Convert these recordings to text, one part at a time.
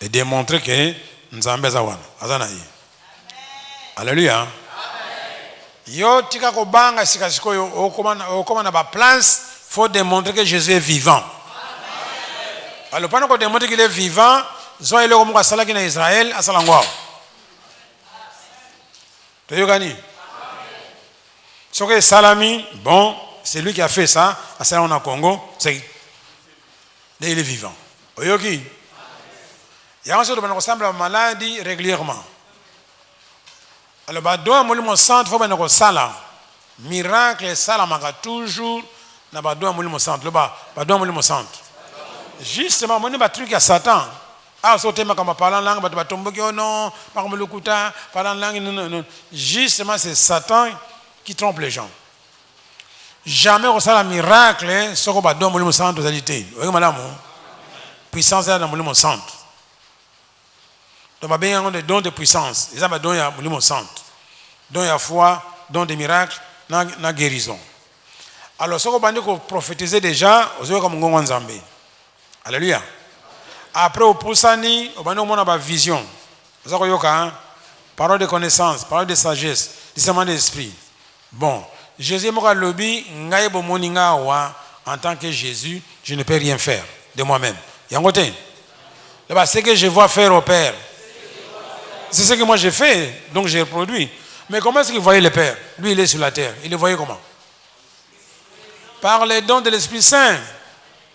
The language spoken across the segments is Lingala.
et démontrer que Nzambe zawana azana yi. Alléluia. Yo tika ko banga sikasiko yo okoma na ba plans, faut démontrer que Jésus est vivant. Alors pendant qu'on démontre qu'il est vivant, zo ile ko mukasala kina Israël asala ngwao. Toyokani. Ce que Salami, bon, c'est lui qui a fait ça, à Salon au Congo, c'est il est vivant. Oyoki. Il y a un seul qui ressemble à la maladie régulièrement. Alors, dans le monument centre, il faut que ça miracle, ça la toujours dans le monument centre. Dans le monument centre. Justement, mon truc à Satan. Ah, sauter ma comme parlant langue, bah tomber non, pas comme le couteau, parlant langue, non. Justement, c'est Satan qui trompe les gens. Jamais on sait un miracle, ce qu'on va dans le monument centre de réalité. Vous voyez, madame, puissance est dans le monument centre. Donc, il y a des dons de puissance. Ils ont des dons de monument centre. Dons de foi, dons de miracles, na guérison. Alors, ce qu'on va dire prophétiser déjà, vous voyez comme on Nzambe. Alléluia. Après, au Poussani, on va dire qu'on a une vision. Vous voyez, parole de connaissance, parole de sagesse, discernement d'esprit. Bon, Jésus m'a lobby, en tant que Jésus, je ne peux rien faire de moi-même. Il y a un côté. C'est ce que je vois faire au Père. C'est ce que moi j'ai fait, donc j'ai reproduit. Mais comment est-ce qu'il voyait le Père? Lui, il est sur la terre. Il le voyait comment? Par les dons de l'Esprit Saint.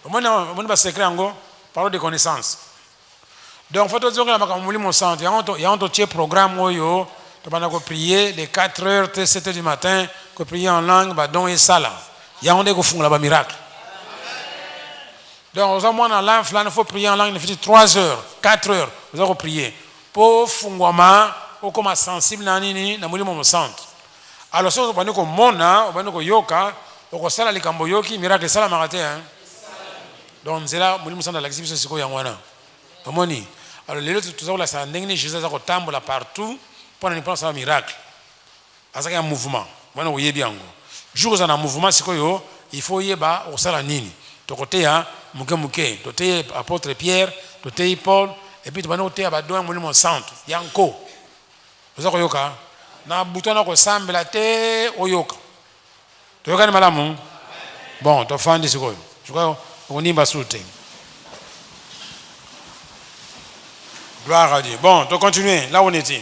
Moi, je vais s'écrire en gros, parole de connaissance. Donc, il faut dire que il y a un autre programme où tu vas prier de 4h, 7h du matin, que prier en langue, donc et ça là. Il y a un des qui font là-bas miracle. Donc, aux moins en langue, il faut prier en langue, il faut 3h, 4h, vous allez prier. Pour fungwama, pour comme sensible na nini, na mwili mo centre. Alors, ça, on va dire que mona, on va dire que yoka, on va sala likambo yoki, miracle sala marate, hein. Donc, c'est là, mwili mo centre de l'exhibition, c'est quoi yangwana. Omoni. Alors, les autres, tout ça, là, ça n'engage Jésus à tambour là partout, pour ne pas un miracle. Parce qu'il y a un mouvement. Voilà, vous voyez bien. Jour où il y a un mouvement, c'est quoi? Il faut y aller au salanini. De côté, Mouké, de côté, apôtre Pierre, de côté, Paul, et puis de côté, il y a un monument centre. Il y a un co. Vous savez quoi? Il y a un bouton qui ressemble à la terre au yoka. Tu vois, madame? Bon, tu as fait un discours. Je crois qu'on y va sauter. Gloire à Dieu. Bon, tu continues. Là où on était.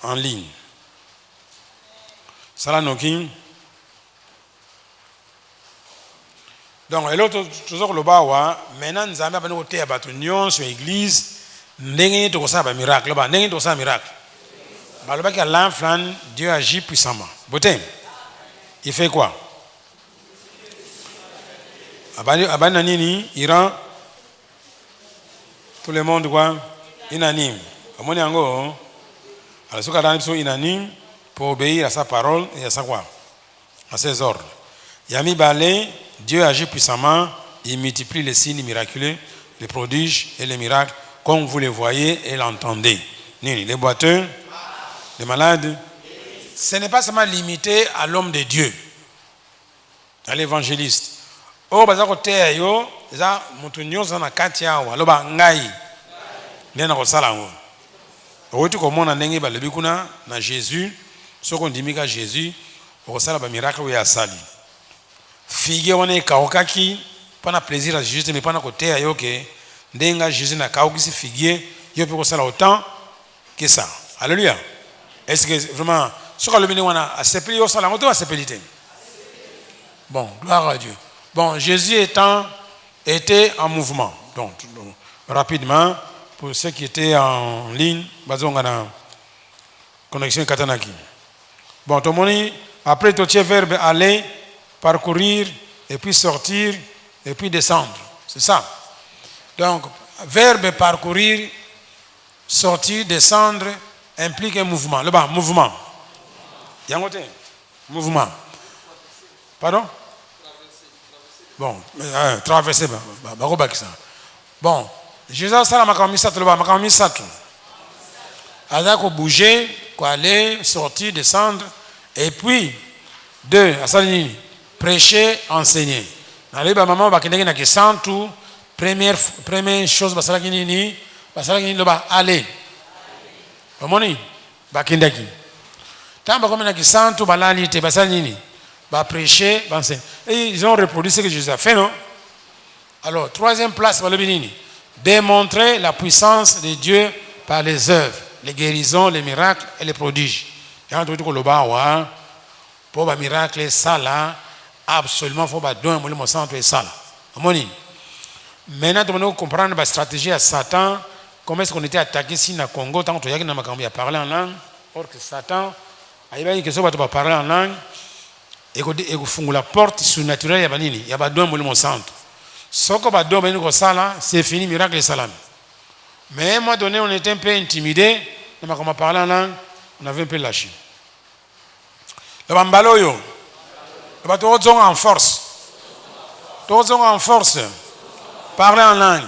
En ligne. Salah Nokin. Donc, et l'autre, toujours le bas, maintenant, nous avons un côté à Batunion sur l'église, nous avons un miracle. Nous avons un miracle. Dieu agit puissamment. Beauté. Il fait quoi? Abananini, il rend tout le monde quoi? Inanime. Alors, ce qu'on sont inanimes pour obéir à sa parole et à sa quoi? À ses ordres. Yami Balé, Dieu agit puissamment, il multiplie les signes miraculeux, les prodiges et les miracles, comme vous les voyez et l'entendez. Les boiteux, les malades. Ce n'est pas seulement limité à l'homme de Dieu, à l'évangéliste. Oh, bah ça côté yo, ça montunyo ça na katia wa, loba ngai, nena ko salango. Otu ko mona ndenge ba lebi kuna na Jésus, so ko ndimika Jésus, ko sala ba miracle we asali. Figue wana kaokaki, pana plaisir à Jésus mais pana côté ayo ke ndenga Jésus na kaokisi figue, yo peut ko sala autant que ça. Alléluia. Est-ce que vraiment ce que le béni wana a sepeli yo sala ngoto a sepelité. Bon, gloire à Dieu. Bon, Jésus était en mouvement. Donc, rapidement, pour ceux qui étaient en ligne, bazongana connexion katanaki. Bon, tout le monde, après tout ce verbe aller, parcourir, et puis sortir, et puis descendre. C'est ça. Donc, verbe parcourir, sortir, descendre implique un mouvement. Le bas, mouvement. Yangote, mouvement. Pardon? Bon, traverser. Bon, Jésus a ça la makamisatu le bas, makamisatu. Ada ko bouger, ko aller, sortir, descendre, et puis 2, asalini, prêcher, enseigner. Allez, maman, va kende na kisantu. Première chose, basala kinini, le bas, aller. Omoni, ba kindaki. Tamba comme na kisantu balali te basala nini, ba prêcher, ba enseigner. Et ils ont reproduit ce que Jésus a fait, non? Alors, troisième place, balobinini, démontrer la puissance de Dieu par les œuvres, les guérisons, les miracles et les prodiges. Il y a un truc que le bas, ouais, pour les miracles, ça là, absolument, il faut donner un mot centre et ça là. Omoni. Maintenant, nous comprendre la stratégie à Satan, comment est-ce qu'on était attaqué ici dans le Congo, tant que tu as parlé en langue, or que Satan, il a dit que ça va parler en langue, et que font la porte surnaturelle, il y a deux mots centre. Ce qu'on va donner c'est fini, miracle et salam. Mais à un moment donné, on était un peu intimidé, on a parlé en langue, on avait un peu lâché. Le bambaloyo, le bateau en force. Tous en force. Parler en langue,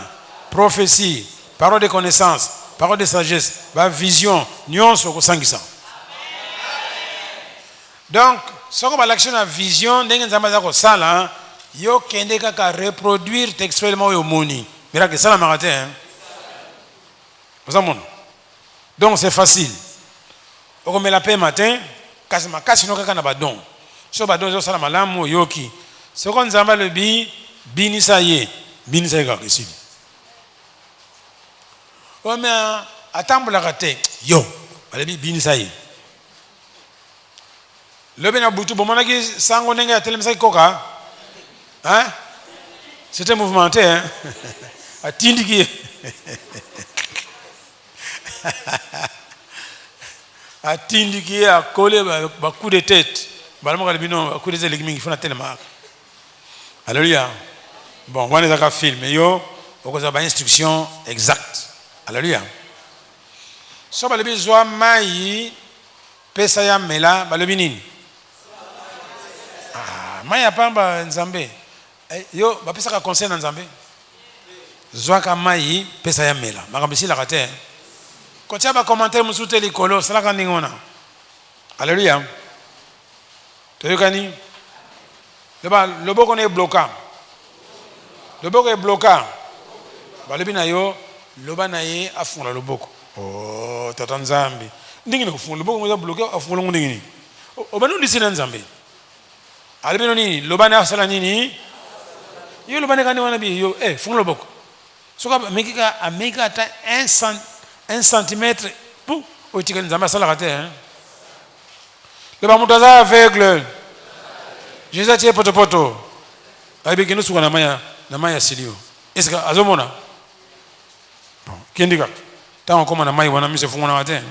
prophétie, parole de connaissance, parole de sagesse, vision, nuance au sang. Donc, ce qu'on va l'action à vision, n'est-ce pas ça là, yo kende kaka reproduire textuellement yo moni. Miracle ça la marathon. Donc c'est facile. On met la paix matin, kasi no kaka na badon. So badon zo sala malamu yoki. Ce qu'on zamba le bini ça y est. Bini ça y est ici. On met attendre la raté. Yo, allez bini ça y est. Le ben a boutou bon manaki sango nenga telem ça koka. Hein? C'était mouvementé hein. A tindiki. A tindiki a collé ba coup de tête. Balamo kalibino coup de tête il faut na tellement. Alléluia. Bon, on est à film yo, on a une instruction exacte. Alléluia. So balebi zwa mai pesa ya mela balebi nini? Ah, mai ya pamba nzambe. Yo, ba pesa ka conseil na nzambe. Zwa ka mai pesa ya mela. Makambisi la kate. Quand tu as un commentaire musute likolo, c'est la kandingona. Alléluia. Tu veux gagner? Le boko est bloqué. Le boko est bloqué. Balebi na yo, loba na ye afunga le boko. Oh, tata nzambe. Ndingi na kufunga le boko mo bloqué afunga ngo ndingi. Obanu ndisi na nzambe. Alebi no nini? Loba na asala nini? Yo loba na kani wana bi yo funga le boko. Soka mekika ameka ata 1 centimètre pour otika nzambe asala kate hein. Le ba mutaza aveugle. Jésus a tiré poto. Alebi kinu suka na maya silio. Est-ce que azomona? Bon, kindika. Tant comme on a maï wana mise fungona kate.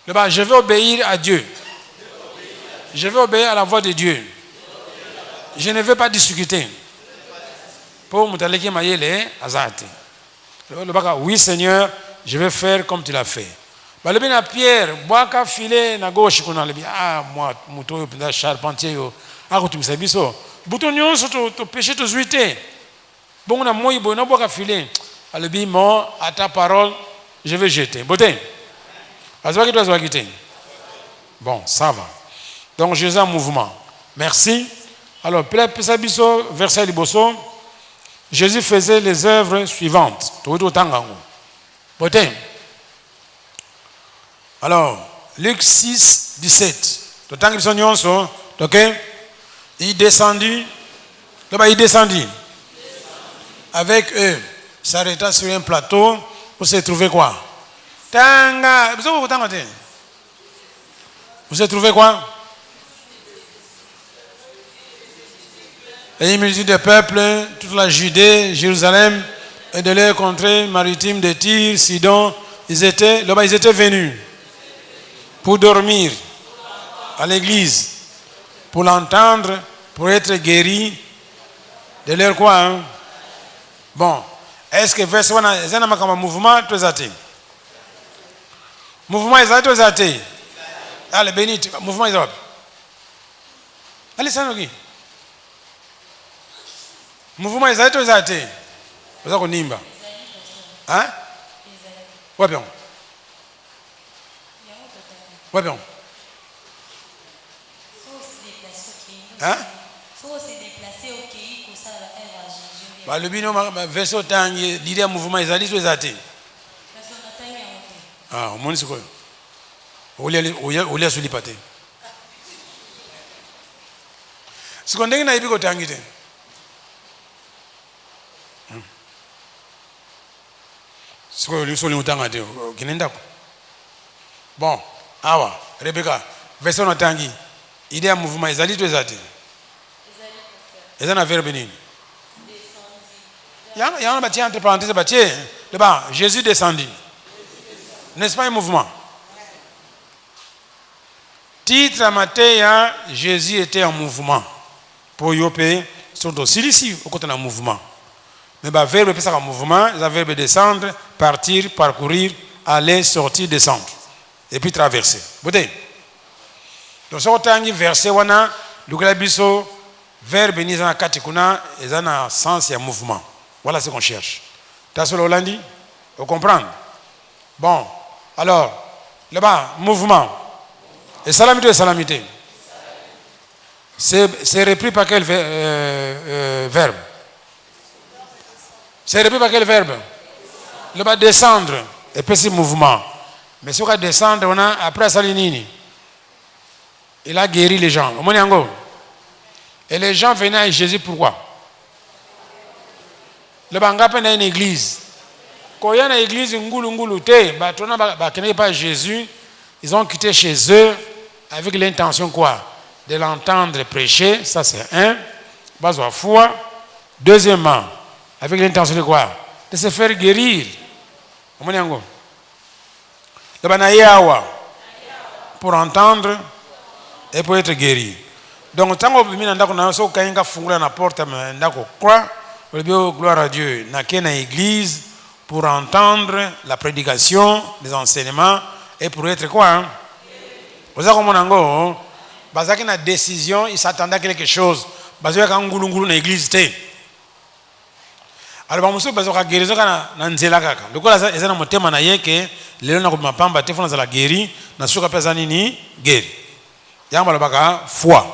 Le ba je vais obéir à Dieu. Je vais obéir à la voix de Dieu. Je ne vais pas discuter. Pour mutaleki mayele azate. Le baka oui Seigneur, je vais faire comme tu l'as fait. Balebi na Pierre, boaka filet na gauche kuna lebi moi muto yo pinda charpentier yo akutumisa biso. Buto nyonso to péché to zuité. Bon na moyi bo na boaka filet. Alebi mo à ta parole, je vais jeter. Botin. Azwaki to azwaki te. Bon, ça va. Donc Jésus en mouvement. Merci. Alors, verset liboso. Jésus faisait les œuvres suivantes. Alors, Luc 6, 17. Il descendit. Il descendit. Avec eux, s'arrêta sur un plateau pour se trouver quoi? Vous se trouvez quoi? Et une multitude de peuples, toute la Judée, Jérusalem, et de leurs contrées maritimes de Tyr, Sidon, ils étaient venus pour dormir à l'église, pour l'entendre, pour être guéris de leur quoi hein? Bon, est-ce que verset 1 est un mouvement très atteint? Mouvement ezali aux athées. Allez, béni, mouvement ezali. Allez, ça nous. Mouvement ezali aux athées. Vous avez nimba. Hein? Ouais bien. Ouais bien. Hein? Bah le bino verset tangi l'idée mouvement ezali aux athées. Ah, au moins c'est quoi? Olia suli pate. Sikondenge na ibi ko tangi te. Siko li soli utanga te kinenda ko. Bon, awa, Rebecca, verset na tangi. Idée mouvement ezali aux athées. Ezana verbe nini? Il y a un bâtiment entre parenthèses, là-bas, Jésus descendit. N'est-ce pas un mouvement? Titre à Matthieu, Jésus était en mouvement. Pour Yopé, sont aussi ici, au côté d'un mouvement. Mais le verbe est un mouvement, le verbe descendre, partir, parcourir, aller, sortir, descendre. Et puis traverser. Vous voyez? Donc, ce qu'on a verset, on a le verbe ni dans katikuna, et dans un sens, il y a mouvement. Voilà ce qu'on cherche. T'as sur l'Hollandi? Vous comprenez? Bon, alors, là-bas, mouvement. Et salamité, salamité. C'est repris par quel verbe? C'est repris par quel verbe? Là-bas, descendre. Et puis c'est mouvement. Mais si on va descendre, on a, après Salinini, il a guéri les gens. Et les gens venaient à Jésus, pourquoi? Le bangapé n'a une église. Quand il y a une église, pas Jésus, ils ont quitté chez eux avec l'intention quoi? De l'entendre prêcher, ça c'est un, base à foi. Deuxièmement, avec l'intention de quoi? De se faire guérir. Pour entendre et pour être guéri. Donc, tant que nous avons la porte, gloire à Dieu, n'a qu'une église pour entendre la prédication, les enseignements et pour être quoi? Vous avez compris? Parce qu'il y a une décision, il s'attendait à quelque chose. Parce qu'il y a une église. Alors, je vais vous dire que guérison est nzela kaka. Le quoi est un motema na yeke, le na kuma pamba téléphone za la guéri, na suka pesa nini guéri. Yamba le baka foi.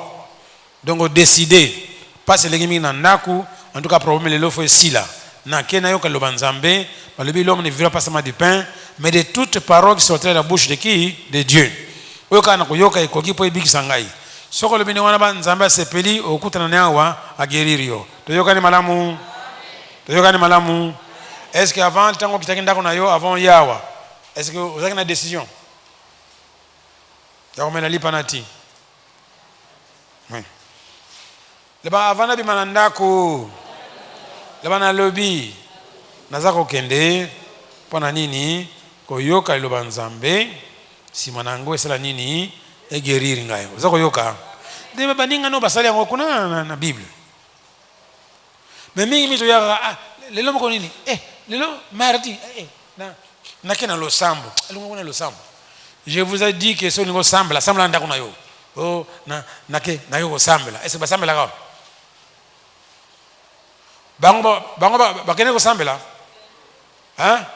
Donc décider, pas c'est l'ennemi na naku, en tout cas problème le faut ici là. Na kena yo kaloba nzambe, ba le l'homme ne vivra pas seulement du pain, mais de toutes paroles qui sortent de la bouche de qui? De Dieu. Oyo kana ko yoka ikoki po ibikisa ngai. Soko le bini wana ba nzambe sepeli okutana na wa a guérir yo. To yoka ni malamu. Est-ce qu'avant le temps que tu as avant Yawa, est-ce que vous avez une décision? Il y a une panati. Là-bas, avant de manandako, là-bas, na lobby, nazako kende, pona nini, koyoka iloba nzambe, si manango esala nini, e guérir ngayo. Zako yoka. De baninga no basali yango kuna na Bible. Mais mingi mito ya lelo mko nini lelo mardi na kena lo sambo alungu na lo sambo. Je vous ai dit que so ningo sambla sambla ndako na yo oh na ke na yo sambla est-ce ba sambla ka bango bakene ko sambla hein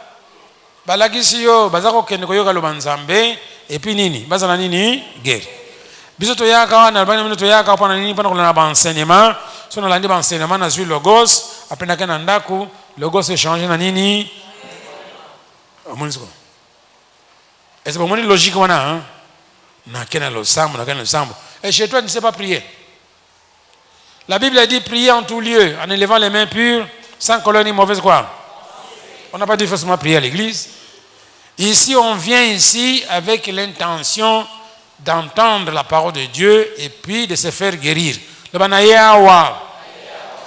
balagisi yo bazako kende ko yoka lo banzambe et puis nini bazana nini guerre biso to yaka wana bana minuto yaka pana nini pana kuna ba enseignement so na landi ba enseignement na sur logos après na kana ndako logos est changé na nini amoniko est-ce que c'est logique wana hein na kana lo sambo na kana lo sambo et chez toi tu ne sais pas prier. La Bible a dit prier en tout lieu en élevant les mains pures sans colonne mauvaise quoi. On n'a pas dit forcément prier à l'église. Ici on vient ici avec l'intention d'entendre la parole de Dieu et puis de se faire guérir.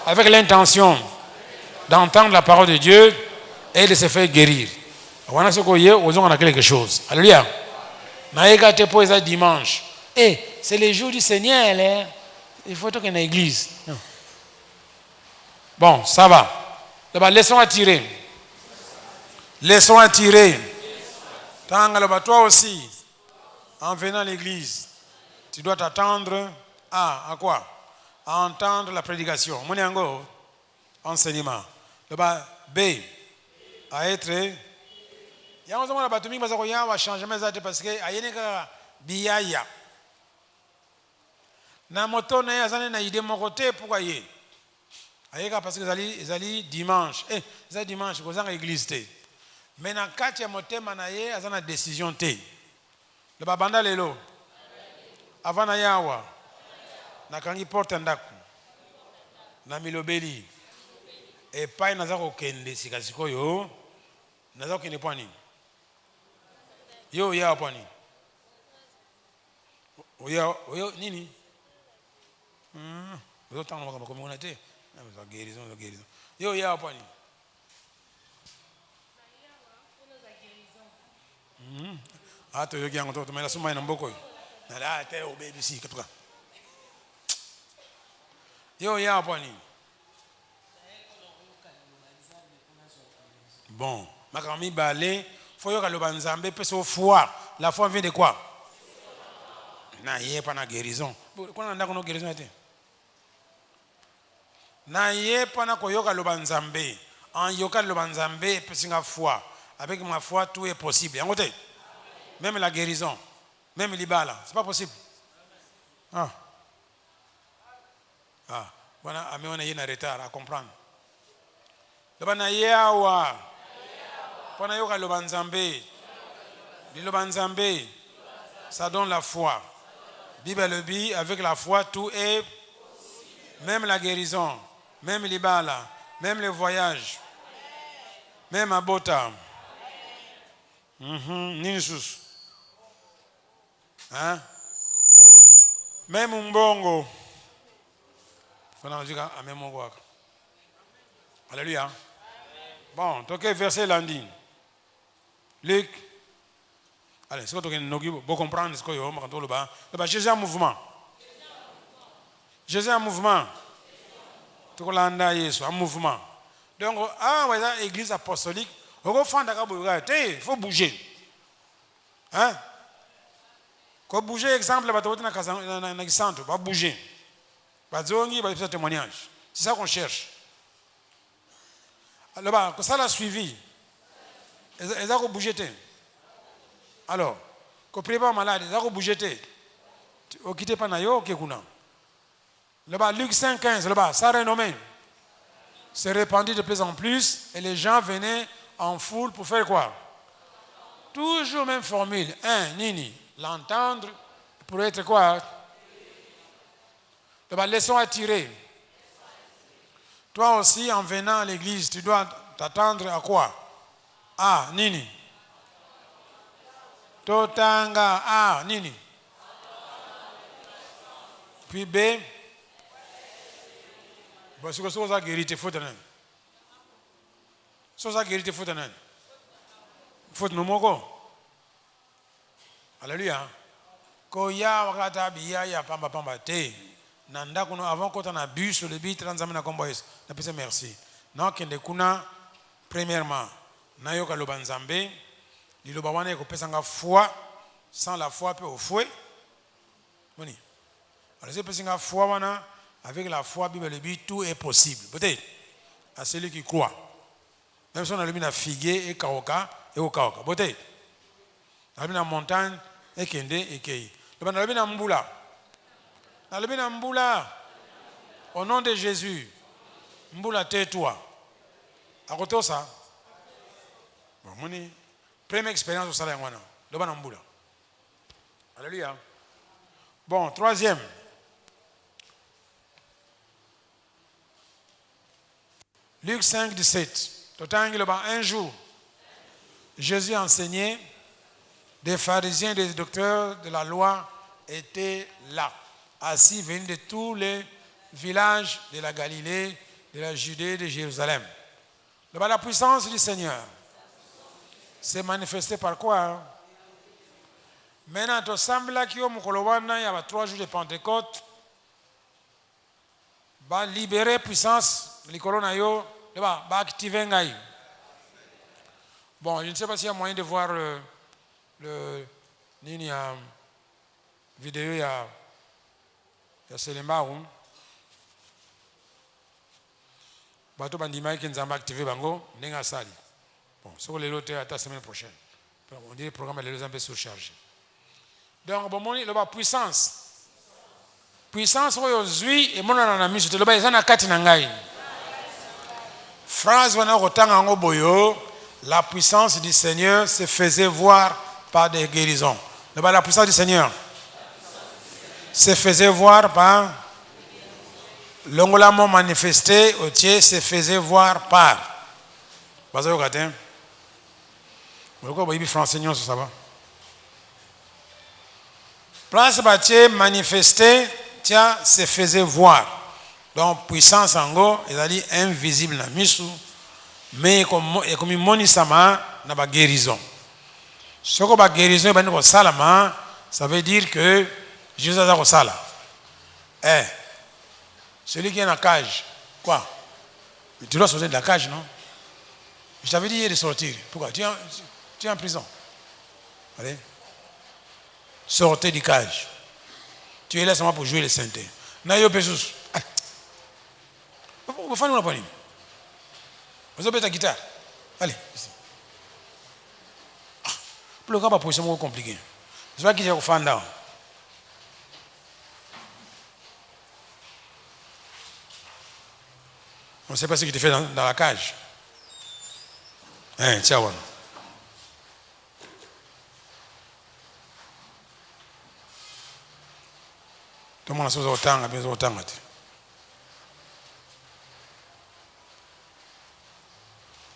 Avec l'intention d'entendre la parole de Dieu et de se faire guérir. On a quelque chose. Alléluia. Dimanche. C'est le jour du Seigneur. Hein? Il faut qu'il y ait une église. Bon, ça va. Laissons attirer. Laissons attirer. Toi aussi, en venant à l'église, tu dois t'attendre à quoi? À entendre la prédication. Moniango, enseignement. B, à être. Il y a un moment où il y a un changement parce que il y a une biaya. Na moto na yazane na idée mon côté pourquoi y ayeka parce que zali dimanche za dimanche ko zanga église té mais na kati ya motema na ye azana décision té le babanda lelo avant na yawa na kangi porte ndaku na milobeli et pas na za ko kende sikasiko yo na za ko kende pwani yo ya pwani oyo nini vous autant on va communauté la guérison yo ya pwani to yo yango to mela suma ina mboko na la te o baby si katuka yo ya pwani bon makami balé faut yo ka lo banzambe peso foi la foi vient de quoi na yé pas na guérison kuna ndako no guérison était na yé pas na koyoka lo banzambe en yoka lo banzambe pesinga foi avec ma foi tout est possible yango te même la guérison même libala c'est pas possible voilà ami on est en retard à comprendre le bana yawa pona yoka lo banzambe lo banzambe ça donne la foi. Bible le dit, avec la foi, tout est, même la guérison, même l'ibala, même le voyage, même abota. Ninsus. Hein? Même mbongo. Alléluia. Bon, donc verset lundi. Luc. Allez, c'est quoi que vous comprendre ce que vous avez Jésus en mouvement. Jésus en mouvement. Tout le monde en mouvement. Donc, l'église apostolique, il faut bouger. Hein? Quand bouger, exemple, il va bouger. Il va faire témoignage. C'est ça qu'on cherche. Alors, ça l'a suivi. Ils ont bougé. Alors, quand vous pas malade, vous avez bougé. Vous quittez pas na yo kuna. Là-bas, Luc 5,15, là-bas, ça renommé. C'est répandu de plus en plus et les gens venaient en foule pour faire quoi? Toujours même formule. Nini, l'entendre pour être quoi? Là-bas, leçon à tirer. Toi aussi, en venant à l'église, tu dois t'attendre à quoi? Nini. Totanga nini. Puis B. Bon, c'est que ça guérite faut tenir. Ça guérite faut tenir. Faut nous moko. Alléluia. Koya wakata biya ya pamba te. Nanda kuno avant quand on a bu sur le bit transamena komboes. Na pesa merci. Non kende kuna premièrement na yoka lo banzambe. Il y a foi, sans la foi, peut au fouet. Alors, c'est la foi, avec la foi, Bible dit tout est possible. Peut-être à celui qui croit. Même si on a le mina figué et kaoka et au kaoka. Peut-être. On a le mina montagne et kende et kei. On a le mina mboula. On a le mina mboula. Au nom de Jésus. Mboula tais-toi. À côté de ça. Bon, moni. Première expérience au salaire. Le ban mboula. Alléluia. Bon, troisième. Luc 5, 17. Un jour, Jésus enseignait, des pharisiens et des docteurs de la loi étaient là, assis, venus de tous les villages de la Galilée, de la Judée, de Jérusalem. La puissance du Seigneur s'est manifestée par quoi? Maintenant, il semble qu'il y a 3 jours de Pentecôte. Va libérer puissance, les colonnes va activer. Bon, je ne sais pas s'il y a moyen de voir le nini ya vidéo ya Selembaru bato bandimaki nzamba activer bango ndenge sali. Bon, ce que lelo te ata semaine prochaine. On dit le programme est un peu surchargé. Donc bon moni le puissance. Puissance oyo zui et mona na miso te le eza na kati na ngai. Phrase wana kotanga ngo boyo, la puissance du Seigneur se faisait voir par des guérisons. La puissance du Seigneur se faisait voir par l'ongolamo manifesté au tiers se faisait voir par. Bazo katin. Pourquoi vous français non ça va? Place bâtie manifesté tiens se faisait voir. Donc puissance en go, il a dit invisible na misu, mais comme moni sama na ba guérison. Ce que ba guérison ba ko salama, ça veut dire que Jésus a ko sala. Celui qui est dans la cage, quoi? Tu dois sortir de la cage, non? Je t'avais dit hier de sortir. Pourquoi? Tu es en prison. Allez. Sortez du cage. Tu es là seulement pour jouer le synthé. Nayo Pesus. Vous faites nous la poignée. Vous avez ta guitare. Allez. Pour le cas, pas position compliquée. Je vais quitter au fan down. On ne sait pas ce que tu fais dans la cage. Tiens, voilà. Tout le monde a besoin de temps.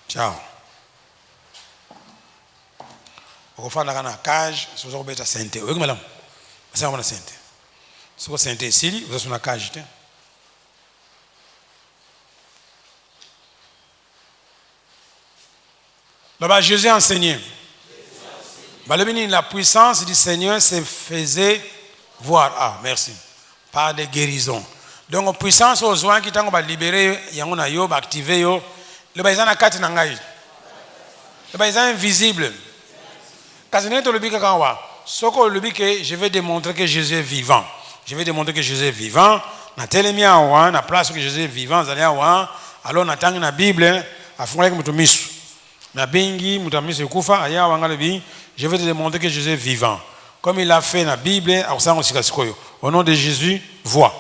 Ciao. On va faire la cage, si vous avez la santé. Oui, madame. C'est la santé. Si vous avez la santé ici, vous avez la cage. Là-bas, Jésus a enseigné. La puissance du Seigneur se faisait voir. Ah, merci. Par des guérisons. Donc, la puissance aux gens qui t'ont libéré, ils activé. Le baisan a quatre nangai. Le baisan invisible. Quand on est le bic Soko le bic, je vais démontrer que Jésus est vivant. Je vais démontrer que Jésus est vivant. Na telemia wa na place que Jésus est vivant zalia wa. Alors na tanga na Bible afunga like mutumisu. Na bengi mutamisu kufa aya wangale bi. Je vais te démontrer que Jésus est vivant. Comme il l'a fait dans la Bible, au nom de Jésus, vois.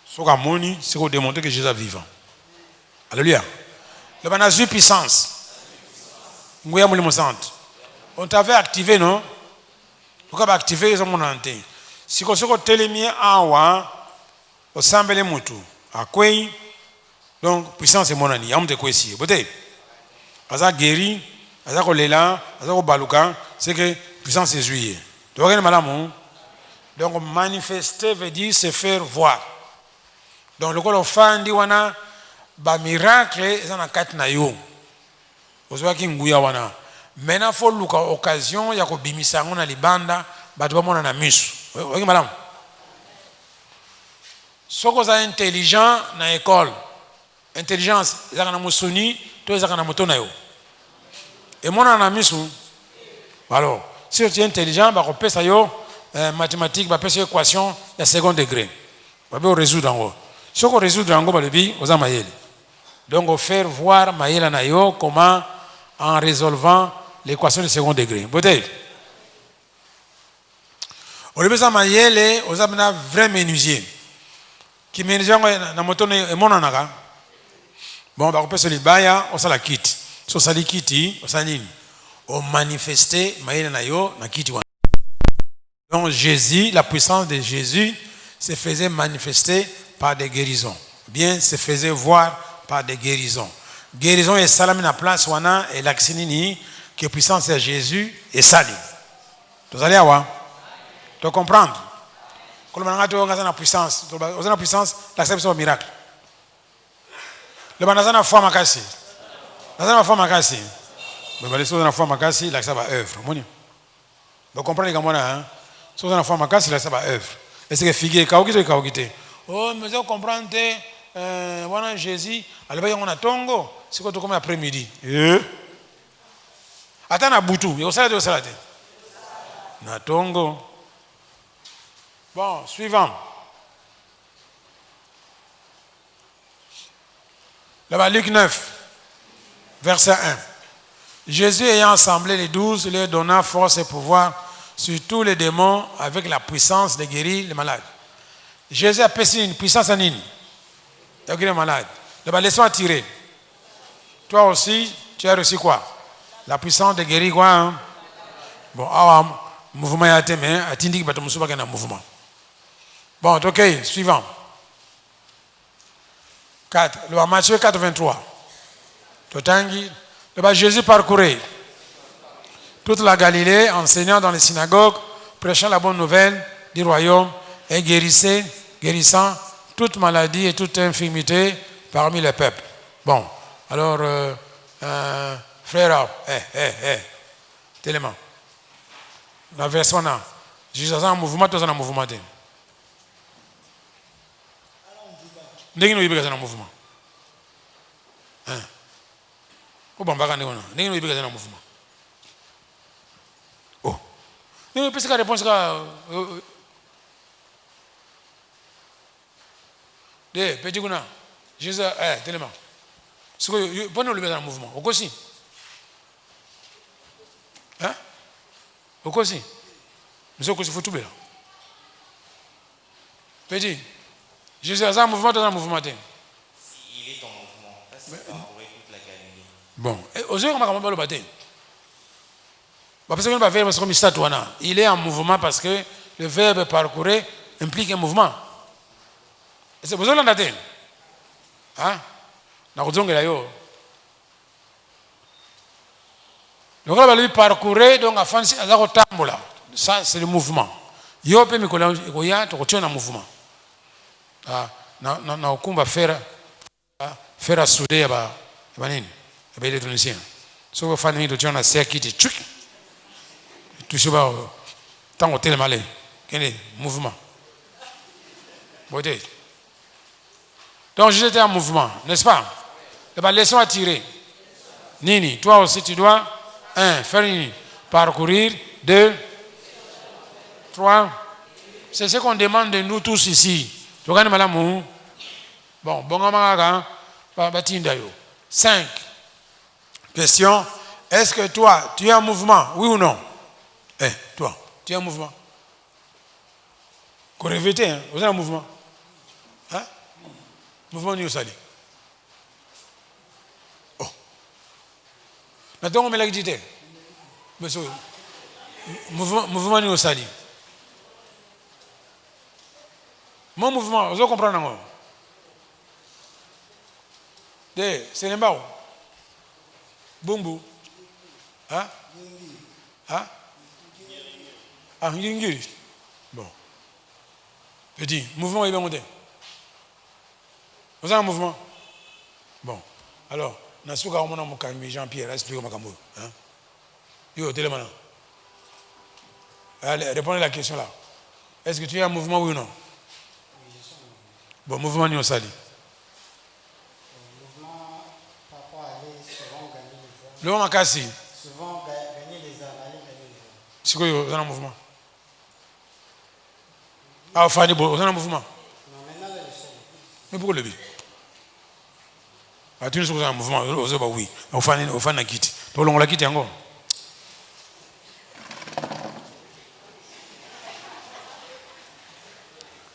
Soka moni, c'est pour démontrer que Jésus est vivant. Alléluia. Le banazui puissance. On t'avait activé, non? Pourquoi activer les hommes en terre? Si on se télémie awa, au sambele mutu, à quoi? Donc, puissance est mon ami. Yam de quoi ici? Boté. Aza guéri, aza kolela, aza baluka, c'est que puissance est juillet. Tu vois, madame? Donc, manifester veut dire se faire voir. Donc, le col fan dit wana, ba miracle, ils en a quatre na yo. Vous voyez qu'il y a wana. Maintenant, il faut que l'occasion, il y a que bimisango na libanda, ba tu vas mona na misu. Vous voyez, madame? Ce que vous avez intelligent na école, intelligence, ils ont na musuni, tous ils ont na moto na yo. Et mona na misu. Alors, si tu es intelligent, bah, on peut ça yo mathématiques, bah, peut ça équation de second degré. Bah, on résout en haut. Si on résout en haut, bah, le bi, on a maïel. Donc, on fait voir maïel na yo comment en résolvant l'équation de second degré. Peut-être. On le besoin maïel, on a un vrai menuisier. Qui menuisier na moto et mon anaga. Bon, bah, on peut se le baya, on s'en la quitte. Si on s'en la quitte, on s'en ligne. On manifestait maïel na yo na quitte. Donc Jésus, la puissance de Jésus se faisait manifester par des guérisons. Bien, se faisait voir par des guérisons. Guérison et salam na place wana et l'accinini que puissance de Jésus et salim. Vous allez avoir. Tu comprends? Quand on a la puissance, on a la puissance, l'acceptation au miracle. Le banazan a foi makasi. Banazan a foi makasi. Mais les choses dans la foi makasi, l'acceptation à œuvre. Vous comprenez comment hein? Si vous avez une femme à casse, c'est ça œuvre. Est-ce que figuier, kaogite? Oh, mais vous comprenez, voilà Jésus, alors on a tongo, c'est quoi tout comme après-midi? Attends, à boutou, il y a ça de salade. Natongo. Bon, suivant. Là-bas, Luc 9, verset 1. Jésus ayant assemblé les 12, leur donna force et pouvoir sur tous les démons avec la puissance de guérir les malades. Jésus a passé une puissance en ligne. De guérir les malades. Là-bas, laisse-moi tirer. Toi aussi, tu as reçu quoi? La puissance de guérir quoi? Hein? Bon, mouvement y a été, mais attendez que tu me souviens qu'il y a un mouvement. Bon, ok, suivant. 4. Le Matthieu 4, 23. Jésus parcourait toute la Galilée, enseignant dans les synagogues, prêchant la bonne nouvelle du royaume et guérissant toute maladie et toute infirmité parmi les peuples. Bon, alors, frère, tellement. La version là, Jésus a un mouvement, tout ça un mouvement. N'est-ce pas un mouvement? Comment on va gagner? N'est-ce pas un mouvement? Oh, n'est-ce pas que la réponse est petit guna. Jésus, tellement. Ce que vous pouvez le un mouvement. Au aussi. Hein? Au aussi. Monsieur, il faut tout bien. Petit. Jésus a un mouvement, dans un mouvement. Il est en mouvement. Là, c'est parcourir toute la Galilée. Bon. Aujourd'hui, on va le baptême. Parce que il est en mouvement parce que le verbe parcourir implique un mouvement. C'est pour ça qu'on a dit. Hein? Donc, on va lui parcourir, donc, ça, c'est le mouvement. Il y a un mouvement. Na okumba fera souder ba nini ba électronicien so fa nini to tona circuit tchuk tout ça ba tango tellement aller quel mouvement beauté donc j'étais en mouvement n'est-ce pas et ben laissons attirer nini toi aussi tu dois faire nini parcourir 2 3 c'est ce qu'on demande de nous tous ici. Bon, bon, 5. Question. Est-ce que toi, tu es en mouvement? Oui ou non? Toi, tu es en mouvement? Qu'on répète, hein? Vous êtes en mouvement? Hein? Mouvement ni au sali. Oh. Maintenant, on me l'a dit. Mouvement ni au sali. Mon mouvement, vous comprenez? C'est un bao. Bumbu. Hein? Hein? Ah, bon. Petit, mouvement est bien monté. Vous avez un mouvement? Bon. Alors, nous avons Jean-Pierre, expliquez-moi comment. Hein? Yo, téléman. Allez, répondez à la question là. Est-ce que tu as un mouvement, oui ou non? Bon, mouvement ni au sali. Le mouvement, papa allait souvent gagner les âmes. Le moment cassé. Souvent gagner les âmes, aller gagner les âmes. C'est quoi, vous avez un mouvement? Ah, vous avez un mouvement? Non, maintenant, le seul. Mais pourquoi le but? Ah, tu nous as un mouvement, vous avez oui. Vous faites un kit. Donc, on l'a quitté encore.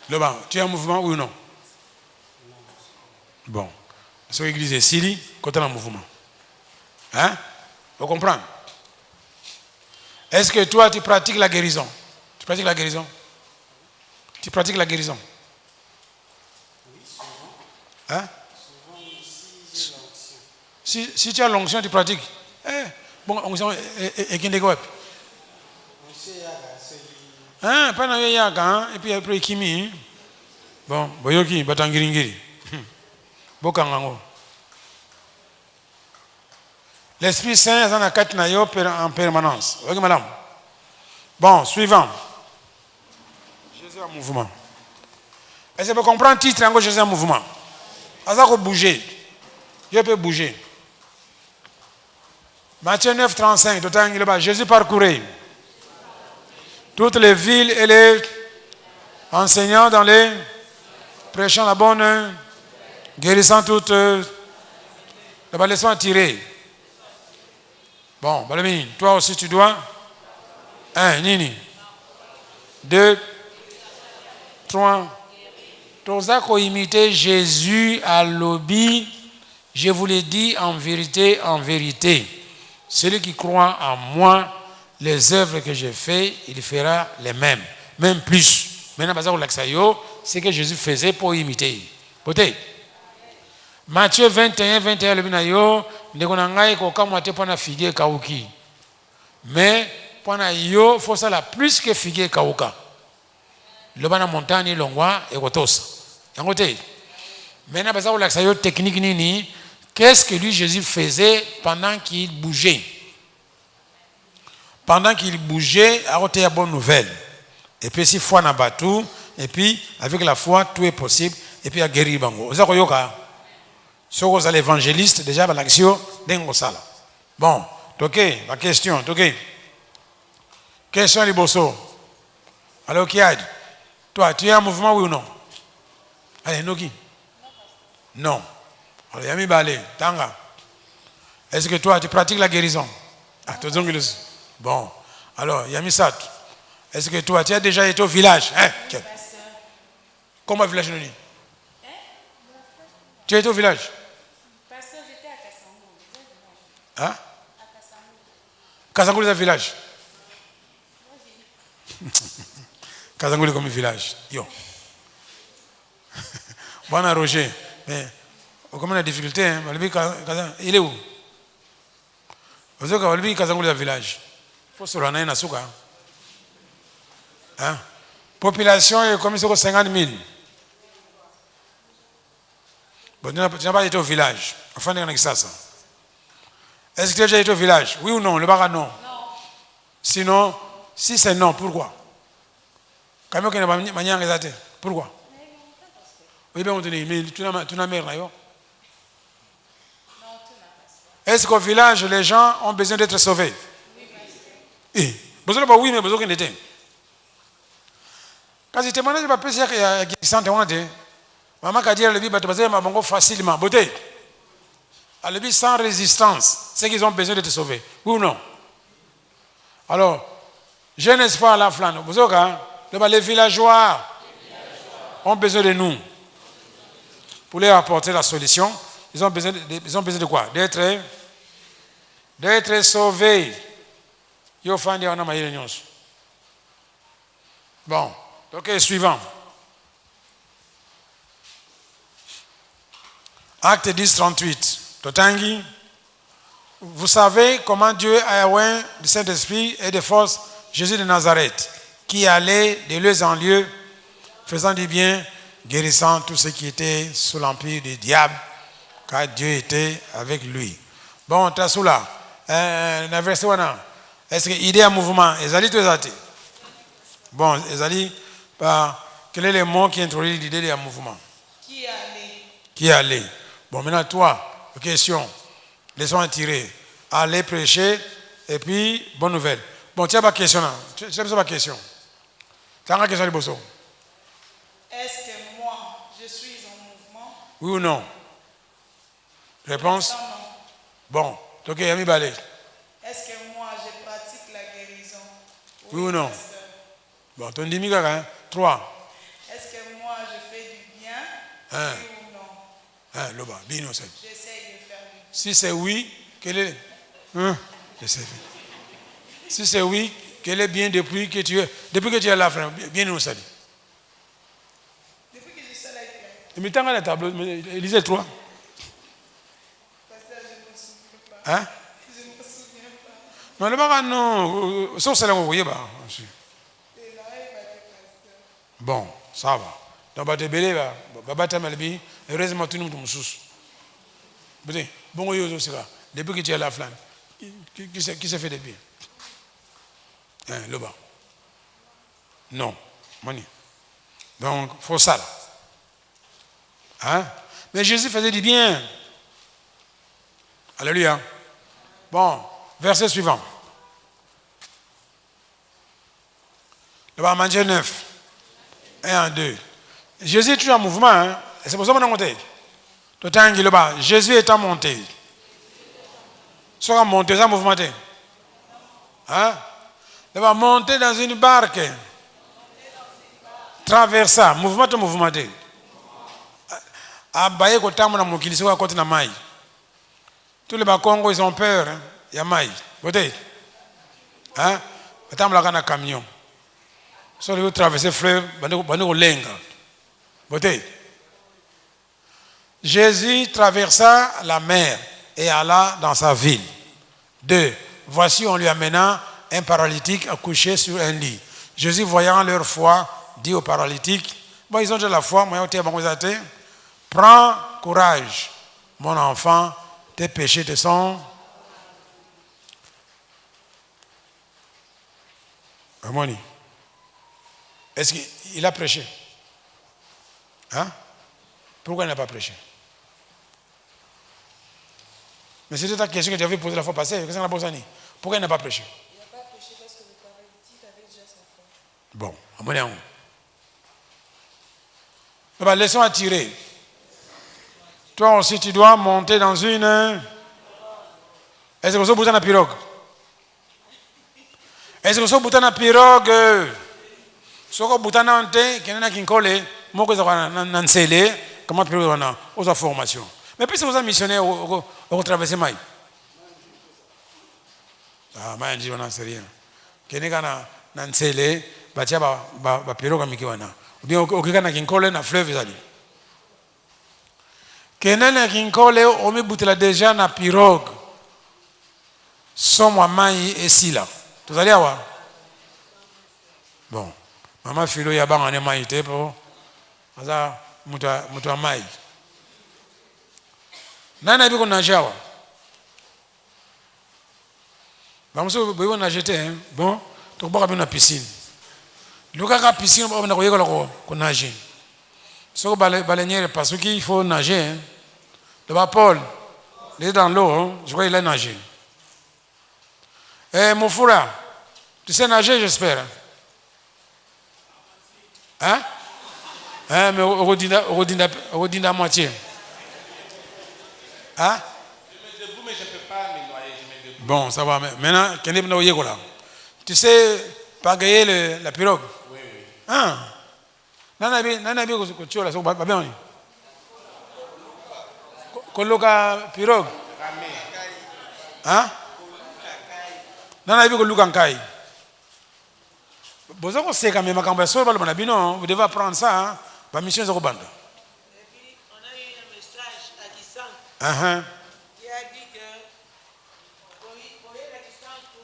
Le bas, tu as un mouvement, oui ou non? Bon. Sur l'église de Syrie, quand on a un mouvement. Hein? Vous comprenez? Est-ce que toi, tu pratiques la guérison? Tu pratiques la guérison? Tu pratiques la guérison? Oui, souvent. Hein? Souvent, si j'ai l'onction. Si tu as l'onction, tu pratiques. Bon, onction et qui est quoi? Onction, il y a celui. Hein? Pas dans le yaga, et puis après, Kimi. Bon, boyoki, batangiringiri. L'Esprit Saint est en permanence. Ok, madame? Bon, suivant. Jésus en mouvement. Est-ce que vous comprenez le titre? Jésus en mouvement. Ça peut bouger. Je peux bouger. Matthieu 9, 35. Jésus parcourait toutes les villes et les enseignants dans les prêchant la bonne, guérissant toutes les leçons à tirer. Bon, Balamine, toi aussi tu dois. 1, Nini. 2, 3. Toza ko imiter Jésus à l'obi, je vous l'ai dit en vérité, celui qui croit en moi, les œuvres que j'ai faites, il fera les mêmes, même plus. Maintenant, c'est ce que Jésus faisait pour imiter. Peut-être. Matthieu 21, 21, le binayo, ndekonangai koka mwate pona figue kauki. Mais pona yo, faut ça la plus que figue kauka. Le bana montagne longwa et kotosa. Yangote. Maintenant, parce que l'accès technique nini, qu'est-ce que lui Jésus faisait pendant qu'il bougeait? Pendant qu'il bougeait, il y a une bonne nouvelle. Et puis, si foi n'a pas tout, et puis, avec la foi, tout est possible, et puis, il y a guéri bango. Vous savez, si vous êtes l'évangéliste, déjà, l'action, dengo sala. Bon, ok, la question, ok. Question, les bossos. Alors, qui a dit? Toi, tu es en mouvement, oui ou non? Allez, Noki. Non. Alors, Yami Balé, Tanga. Est-ce que toi, tu pratiques la guérison? Ah, tu as bon. Alors, Yami Sat. Est-ce que toi, tu as déjà été au village? Hein? Comment village nous dit? Tu as été au village? Pasteur, j'étais à Kassangou. Hein? À Kassangou, c'est un village. Kassangou, c'est comme un village. Yo. Bon, Roger. Mais, comme on a des difficultés, hein, il est où? Vous avez Kassangou, c'est un village. Il faut se rendre à Nasuka. Hein? Population est comme 50 000. Bon, tu n'as pas été au village. Enfin, est-ce que tu as déjà été au village? Oui ou non? Le baga non. Non. Sinon, si c'est non, pourquoi? Pourquoi? Oui, bien, mais tu n'as mère là. Est-ce qu'au village, les gens ont besoin d'être sauvés? Oui, besoin de oui, mais besoin d'être. Quand je te demande, je ne sais pas si il y a qui sont maman qui a dit à l'ébit, tu vas facilement. Beauté. À l'ébit sans résistance. C'est qu'ils ont besoin de te sauver. Oui ou non? Alors, je n'ai pas à la flamme. Vous savez, les villageois ont besoin de nous. Pour leur apporter la solution, ils ont besoin de quoi? D'être sauvés. Bon, ok, suivant. Acte 10, 38. Totangi. Vous savez comment Dieu a oint du Saint-Esprit et de force Jésus de Nazareth, qui allait de lieu en lieu, faisant du bien, guérissant tous ceux qui étaient sous l'empire du diable, car Dieu était avec lui. Bon, Tassoula, verset 1. Est-ce que l'idée à mouvement, Ezali tout ezate? Bon, Ezali, quel est le mot qui introduit l'idée de mouvement? Qui allait? Qui allait? Bon, maintenant, toi, question. Leçon à tirer. Aller prêcher, et puis, bonne nouvelle. Bon, tu n'as pas de question là. Tu n'as pas de question. Tu as une question, Liboso? Est-ce que moi, je suis en mouvement? Oui ou non? Réponse? Non. Bon, ok, Yami Balé. Est-ce que moi, je pratique la guérison? Oui ou non? Pasteur. Bon, ton demi hein? 3. Est-ce que moi, je fais du bien? Hein? Oui ou non? Hein, Loba, bien aussi. J'essaie de faire du bien. Si c'est oui, quel est... Hein? Je sais. Si c'est oui, quel est bien depuis que tu es là, frère? Bien nous ça dit. Depuis que je suis là, Mais t'as un tableau, lisez 3. pasteur, je ne me souviens pas. Hein? Je ne me souviens pas. Non, le baga non. Sauf cela, vous voyez, bah. Et là, il va être pasteur. Bon, ça va. Donc, bah, t'es belé, bah, t'as mal bien. Heureusement, tout le monde est sous. Bon, oui, depuis que tu es à la flamme, qui s'est fait des bien? Hein, le bas. Non, mani. Donc, il faut ça là. Hein? Mais Jésus faisait du bien. Alléluia. Bon, verset suivant. Le va manger 9. 1 en 2. Jésus est toujours en mouvement. Hein? C'est pour ça qu'on a monté. Jésus est en montée. Soit monté, ça mouvementé. Hein? Il va monter dans une barque. Traversa, mouvementé. Abaye kotambo na mokili soka côté na mai. Tous les Congo ils ont peur, hein? Il y a mai. Côté. Hein? Kotambo la na camion. So ils traverser fleuve, bande lenga. Côté. Jésus traversa la mer et alla dans sa ville. 2. Voici on lui amena un paralytique accouché sur un lit. Jésus voyant leur foi dit au paralytique, bon ils ont déjà la foi, moi prends courage, mon enfant, tes péchés te sont. Harmonie. Est-ce qu'il a prêché? Hein? Pourquoi il n'a pas prêché? Mais c'était ta question que tu avais posée la fois passée. Qu'est-ce qu'on a posé? Pourquoi il n'a pas prêché? Il n'a pas prêché parce que le paralytique avait déjà sa foi. Bon, harmonie. Leçon à tirer. Toi aussi, tu dois monter dans une. Est-ce que vous avez une pirogue? Est-ce que vous avez une pirogue? Si vous avez une pirogue, vous avez une comment pirogue vous avez formation. Mais puis si vous êtes missionnaire, vous traversez Maï. Ah, Maï, je n'en sais rien. Qui est là, Nansele, Batia, pirogue Mikiwana. Ou bien, au Kikana Kinkole, na fleuve Zali. Kenene Kinkole, on me boutela déjà na pirogue. Somme Maï et Sila. Vous allez voir? Bon. Maman Philo, il y a pas un Maï, pour. Ça, Mouta Maï. Nana biko najawa. Bamuso biko najete hein. Bon, to ba ka na piscine. Luka ka piscine ba na koyeka ko nager. So baleinière parce qu'il faut nager hein. Le bas Paul, il est dans l'eau, hein? Je crois qu'il a nagé. Eh mon frère, tu sais nager j'espère. Hein? Hein mais au dîner à moitié. Hein? Je me debout, mais je ne peux pas me noyer. Je me debout. Bon, ça va. Maintenant, tu sais pagayer la pirogue? Oui, oui. Ah. Nana bi ko tiola so ba bien. Koloka pirogue. Ramé. Hein? Nana bi ko luka nkai. Bozo ko seka me makamba so ba na bino, vous devez apprendre ça hein. Ba mission zo ko banda. Et puis, on a eu un message à distance Uh-huh. qui a dit que pour y la distance, il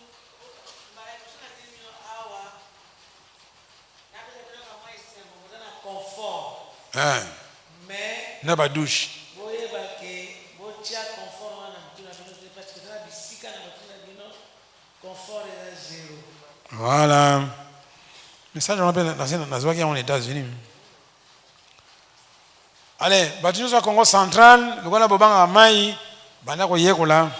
y a un confort. Hein. Mais, Na ba douche. vous voyez que vous avez un confort parce que ça confort est à zéro. Voilà. Mais ça, je me rappelle, dans aux États-Unis. Allez, bâtiment au Congo central, le Ghana Bobanga Maï, Bandako Yekola,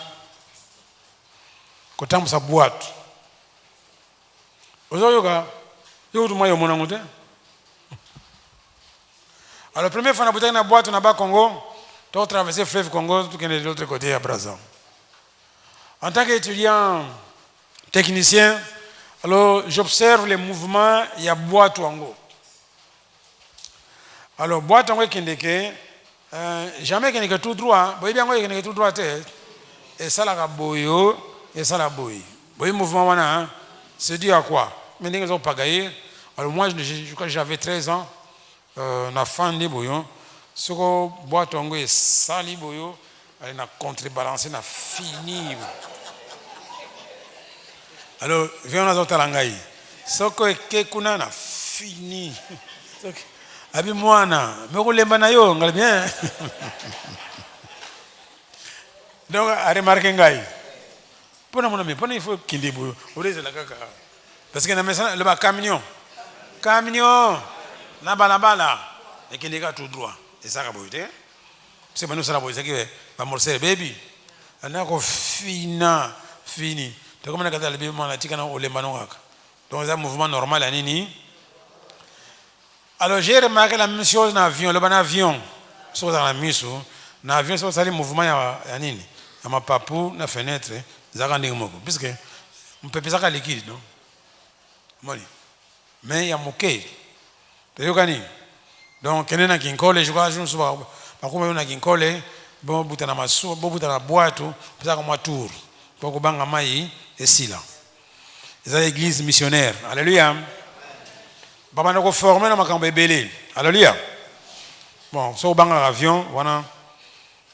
Kotam sa boîte. Ozoyoka, Youtuma Yomonangote. Alors, la première fois, on a une boîte, on a Congo, tu as traversé le fleuve Congo, tu es de l'autre côté à Brazza. En tant qu'étudiant technicien, alors j'observe les mouvements, il y a boîte ou ango. Alors boîte ango kendeke, jamais kendeke tout droit, boy bien ango kendeke tout droit et ça la boyo et ça la boy. Boy mouvement wana, c'est dû à quoi? Mais les gens pagaillé. Alors moi je crois que j'avais 13 ans, na fan de boyo, ce que boîte ango et sali boyo, elle n'a contrebalancé, n'a fini. Alors, viens à Zotalangaï. Soko eke kuna na fini. Abi mwana, me ko lemba na yo, ngal bien. Donc, a remarqué ngai. Pona mon ami, pona il faut qu'il débouille. Oreze la kaka. Parce que na mesa le ba camion. Camion. Na balabala. Et qu'il est tout droit. Et ça ka boité. C'est pas nous ça la boité qui va morcer baby. Ana ko fini. Tu comme na kata le bébé mwana tika na olemba no kaka. Donc c'est un mouvement normal à nini. Alors j'ai remarqué la même chose dans l'avion. Le bon avion, sur dans la mise, dans l'avion, c'est le mouvement à nini. À ma papou, la fenêtre, zagandi moko. Puisque on peut pas liquide, non? Mais il y a moqué. Tu vois gani? Donc quand on a qui colle, je crois, je ne sais pas. Par contre, on a qui colle, bon bout na maso, bon bout na boîte, ça comme un tour. Pour que banga mai et si là. C'est l'église missionnaire. Alléluia. Baba na ko former na makambo ebele. Alléluia. Bon, so banga avion, wana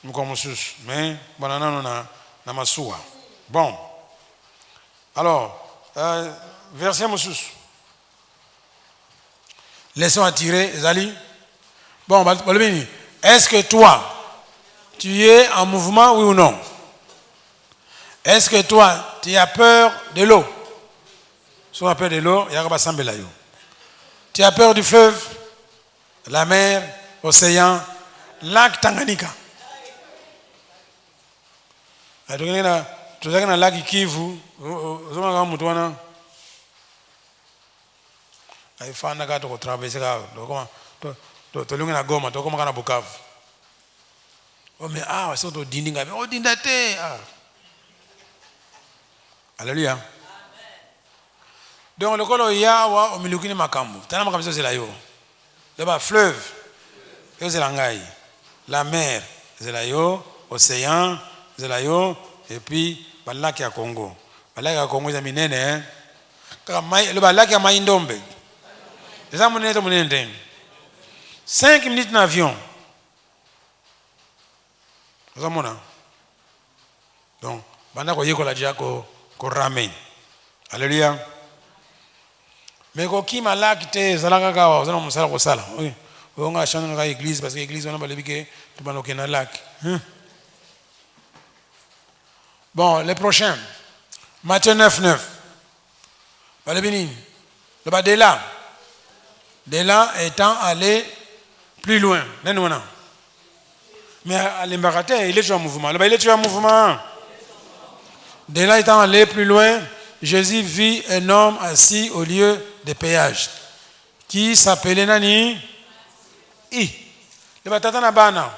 mko sus, mais bana nano na masuwa. Bon. Alors, verset musus. Laissons attirer, Zali. Bon, est-ce que toi, tu es en mouvement, oui ou non? Est-ce que toi, tu as peur de l'eau? Si on a peur de l'eau, il y a pas de l'eau. Tu as peur du fleuve, la mer, l'océan, lac Tanganyika. Tu as un lac Kivu, tu as un mouton. Il faut que tu traverses. Tu as un goma, tu as un Bukavu. Oh, mais c'est au dinding. Oh, dindate. Alléluia. Donc, le colo yawa au milieu de makambu. Tana makambu c'est là yo. Le fleuve, c'est l'angai. La mer, c'est là yo. Océan, c'est là yo. Et puis, le lac à Congo. Le lac à Congo, c'est minene. Le lac à Maïndombe. C'est ça mon net. 5 minutes d'avion. C'est ça mon nom. Donc, banda ko yeko la dia ko ramène. Alléluia. Mais ko ki malaki te zalaka ka wa zana musala ko sala. Oui. On a changé la église parce que l'église on a balé que tu vas noker na lac. Bon, le prochain. Matthieu 9:9. Balé bini. Le bas de là étant allé plus loin. Non. Mais à l'embarquer, il est toujours en mouvement. Le bas il est toujours en mouvement. De là étant allé plus loin, Jésus vit un homme assis au lieu de péage qui s'appelait Nani. Le batata na bana.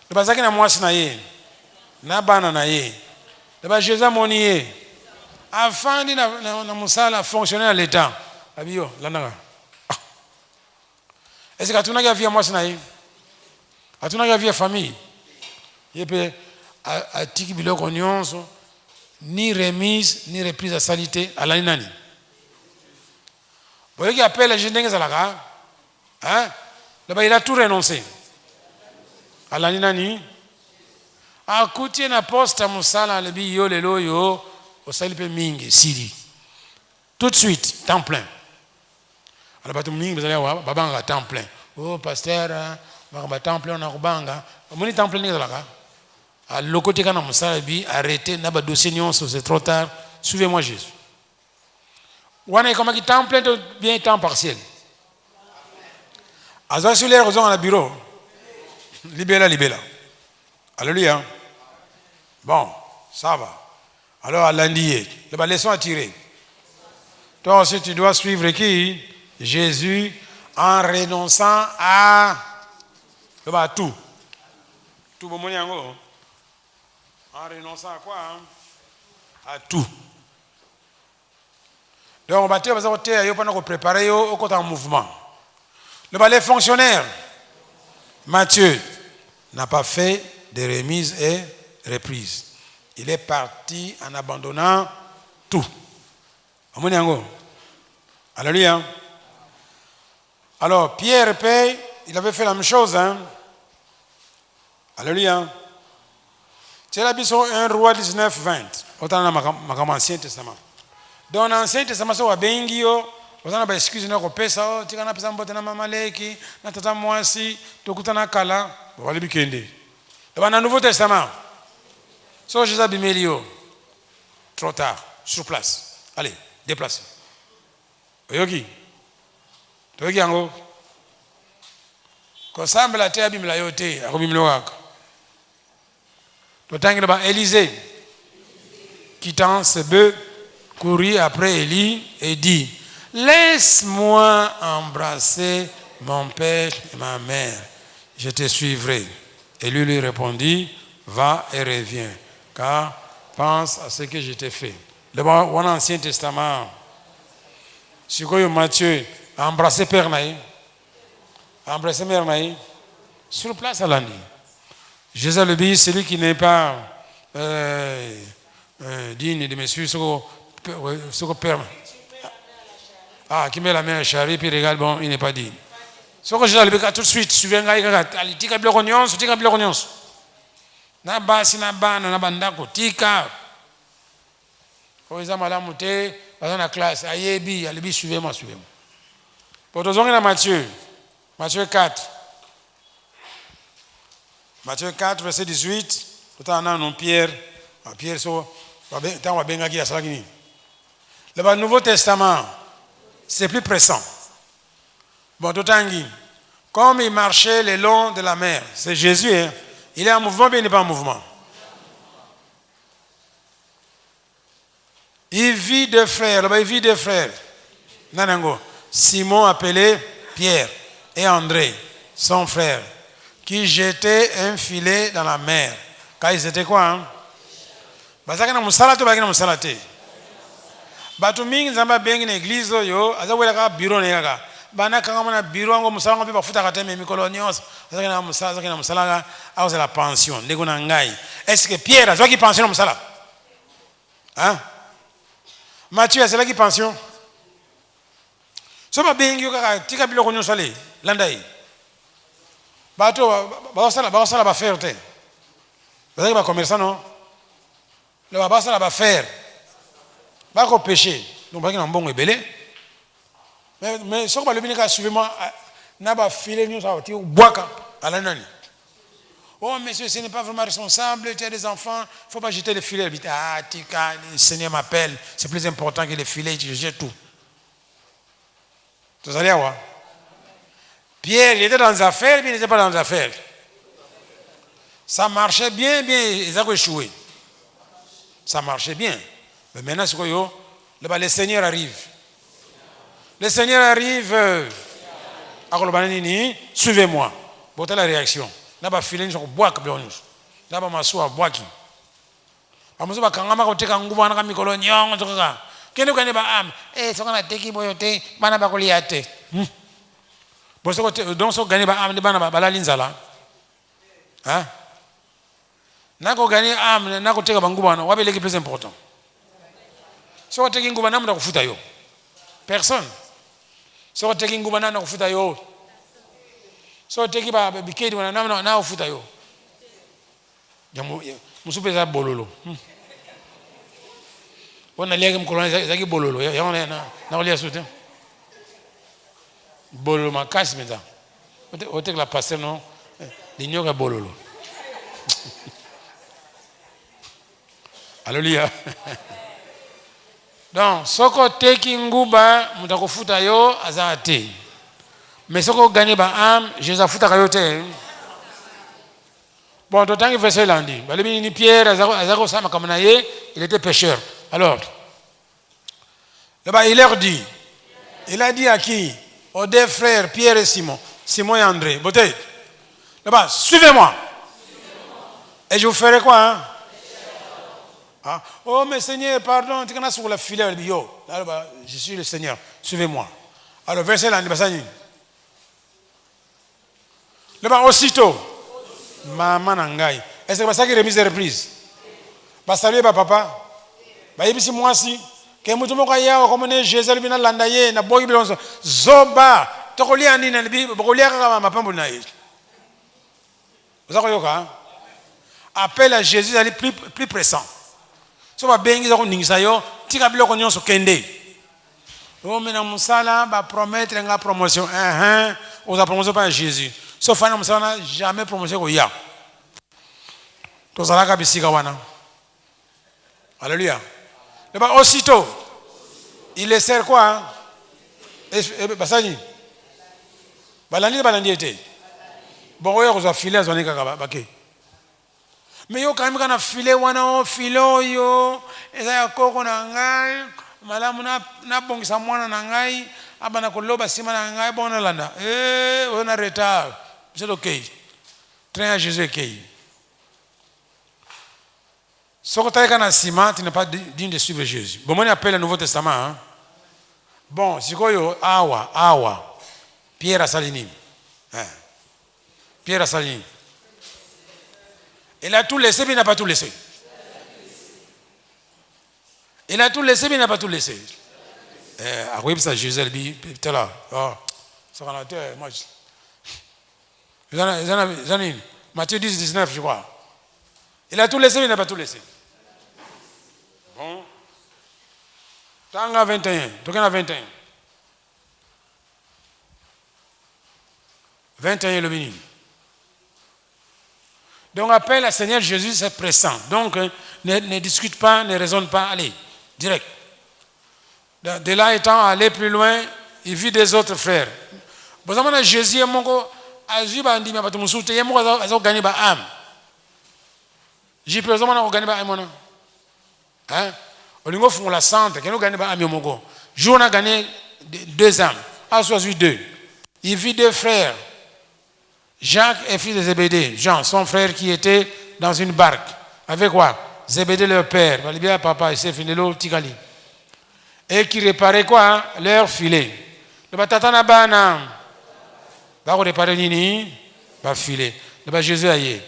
Le bazaki na mwasi na ye. Na bana na ye. Le ba Jésus monié. Afin na musala fonctionner à l'état. Abiyo landanga. Est-ce que tu n'as pas vu mwasi na ye? Tu n'as pas vu famille? Yepe a tiki biloko nyonso. Ni remise, ni reprise à salité à l'année. Vous voyez qu'il appelle les gens de hein? Là-bas, il a tout renoncé. À l'année. A côté na poste à Moussala, le biyo, le loyo, au salipe mingi, siri. Tout de suite, temps plein. Alors, bateau mingi, vous allez voir, babanga, temps plein. Oh, pasteur, temps plein, on a kubanga. Mon temps plein, n'est-ce pas? À l'côté quand on s'est arrêté, n'a pas dossier c'est trop tard. Suivez-moi Jésus. On est comme qui temps plein de bien temps partiel. Azo sur les raisons à la bureau. Libéla. Alléluia. Bon, ça va. Alors à lundi, le leçon à tirer. Toi aussi tu dois suivre qui? Jésus en renonçant à tout. Tout bon mon en renonçant à quoi? À tout. Donc on va te préparer au côté en mouvement. Le balai fonctionnaire, Matthieu, n'a pas fait de remise et reprise. Il est parti en abandonnant tout. Alléluia. Alors Pierre paye, il avait fait la même chose. Hein? Alléluia. C'est la Bible 1 Roi 19:20. Autant dans l'Ancien Testament. Dans l'Ancien Testament, ça va bien guio. Autant na excuse na ko pesa, tika na pesa mbote na mama leki, na tata mwasi, tokuta na kala, wali bikende. Dans le Nouveau Testament. So Jésus a bimelio. Trop tard, sur place. Allez, déplace. Oyoki. Toyoki yango. Ko samba la te abimla yote, akobimlo wako. Élysée, quittant ses bœufs, courut après Élie et dit, laisse-moi embrasser mon père et ma mère, je te suivrai. Et lui répondit, va et reviens, car pense à ce que je t'ai fait. D'abord, on a l'Ancien Testament. Si vous Matthieu a embrassé Père Naï, a embrassé Mère Naï, sur place à l'année. Jésus le dit, celui qui n'est pas digne de me suivre, ce que Père. Ah, qui met la main à la charrie, puis regarde, bon, il n'est pas digne. Ce que Jésus le dit, tout de suite, suivez un gars, il dit, tika bilokonions. Na basi na bana na bandako tika oza malamu te baza na classe ayebi alibi suivez-moi potozongi na Matthieu 4 verset 18 totana non Pierre so tant bengaki asalaki ni le Nouveau Testament c'est plus pressant. Bon totangi comme il marchait le long de la mer, c'est Jésus hein. Il est en mouvement, mais il n'est pas en mouvement. Il vit deux frères. Nanango. Simon appelé Pierre et André, son frère, qui jetaient un filet dans la mer. Car ils étaient quoi hein? Bazakana musalate ou bakina musalate. Batu mingi nzamba bengi na église yo, azawela ka bureau na yaka. Bana kanga na bureau ngo musala ngo bafuta kateme mikolo nyonso azakina musala a la pension ndeko na ngai. Est-ce que Pierre a qui pension musala? Hein? Matthieu a qui pension? So ba bengi yo kaka tika biloko nyonso ale landai. Bato ba ba faire te. Bazaki ba commerçant non? Le ba sala ba faire. Ba ko péché. Donc ba ki na mbongo ebele. Mais ce que le ministre a suivi moi, n'a pas filé nous à boire à la nani. Oh monsieur, ce n'est pas vraiment responsable, tu as des enfants, il ne faut pas jeter les filets. Ah, tika, le Seigneur m'appelle, c'est plus important que les filets, je jette tout. Tu allez voir. Pierre, il était dans les affaires, mais il n'était pas dans les affaires. Ça marchait bien, ils ont échoué. Ça marchait bien. Mais maintenant, ce que le Seigneur arrive. Le Seigneur arrive. Suivez-moi. Bon, la réaction. N'a pas filé sur bois que bien nous. N'a pas m'asseoir bois qui. Amuso ba kangama ko teka nguba na mikolo nyongo toka. Kene ko ne ba am. So kana teki boyote bana ba koliate. Bon so donc so gani ba am de bana ba balali nzala. Hein? Nako gani am nako teka ba nguba na wabeleki plus important. So teki nguba na mda kufuta yo. Personne. So teki nguba na kufuta yo. So teki ba bikedi wana na kufuta yo. Musupe za bololo. Wana liage mkoloni zaki bololo. Ya na olia soute. Bololo makasi meza. Ote la passer non. L'inyoga bololo. Alléluia. Donc soko teki nguba mutakufuta yo azate. Mais soko gagner ba am, Jésus afuta kayote. Bon, d'autant que verset lundi. Ni Pierre, il était pécheur. Alors, là-bas, il leur dit, il a dit à qui? Aux deux frères, Pierre et Simon. Simon et André. Beauté. Là-bas, suivez-moi. Et je vous ferai quoi? Hein? Ah. Oh, mais Seigneur, pardon, tu es sur la filet. Là-bas, je suis le Seigneur. Suivez-moi. Alors, verset lundi. Là-bas, aussitôt. Maman nangai. Est-ce que c'est ça qui remise de reprise? Bah saluer papa. Bah ici moi si. Que mutu moko ya comme ne Jésus bina landaye na boyi bilonzo. Zoba. Tokoli ani na bi bokolia kaka mapambo na ye. Vous avez yoka? Appel à Jésus aller plus pressant. So ba bengi za ko ningisa yo, tika biloko nyonso kende. Oh mena musala ba promettre nga promotion. On a promotion par Jésus. Sauf que nous n'avons jamais promotionné au ya. Tous à la cabisika wana. Alléluia. Aussitôt, il les sert quoi? Basani. Balandi était. Bon, on a filé à zone kakabake. Mais yo quand même quand on a filé wana filo yo, et ça y a koko nangai, malamu na bongisa mwana na ngai abana koloba sima na ngai bona landa on a retard c'est OK train à Jésus est ce que tu as na sima tu n'es pas digne de suivre Jésus bon on appelle le Nouveau Testament hein? Bon sikoyo awa Pierre Assalini Pierre Assalini il a tout laissé mais il n'a pas tout laissé. Il a tout laissé, mais il n'a pas tout laissé. Oui, ça, Jésus, il là. Ça va moi. Matthieu 10, 19, je crois. Il a tout laissé, mais il n'a pas tout laissé. Bon. Tanga 21. Tanga 21. 21 le béni. Donc, appelle à Seigneur Jésus, c'est pressant. Donc, ne discute pas, ne raisonne pas. Allez. Direct. De là étant allé plus loin, il vit des autres frères. Bon, Jésus est mon go, Azuba andi mais pas tout musuté, il est mon go gagner ba âme. J'ai peur de mon gagner ba âme. Hein? Au niveau font la centre, qui nous gagne ba âme mon go. Jour a gagné 2 âmes, a choisi 2. Il vit 2 frères. Jacques est fils de Zébédée, Jean, son frère qui était dans une barque. Avec quoi? Zébédée leur père, papa, il s'est fini l'eau tikali. Et qui réparait quoi? Leur filet. Le batatana bana. Va réparer nini? Va filet. Le bas Jésus aïe.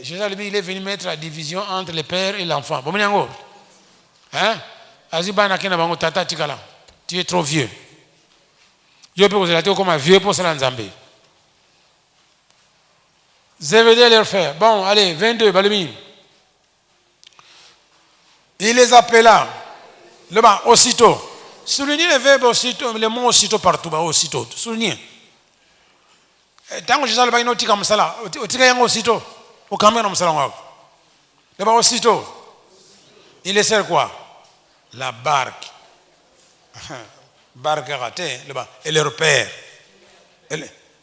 Jésus il est venu mettre la division entre le père et l'enfant. Bon m'nyango. Hein? Azibana kena bango tata tikala. Tu es trop vieux. Yo peux vous relater comme un vieux pour cela nzambe. Zébédée leur frère. Bon, allez, 22 balumi. Il les appela. Le bas, aussitôt. Soulignez le verbe aussitôt, le mot aussitôt partout, aussitôt. Soulignez. Tant que je sais pas, il y a un masala. Il y a un aussitôt. Au caméra, masala. Le bas, aussitôt. Il les sert quoi? La barque. Barque ratée, le bas. Et leur père.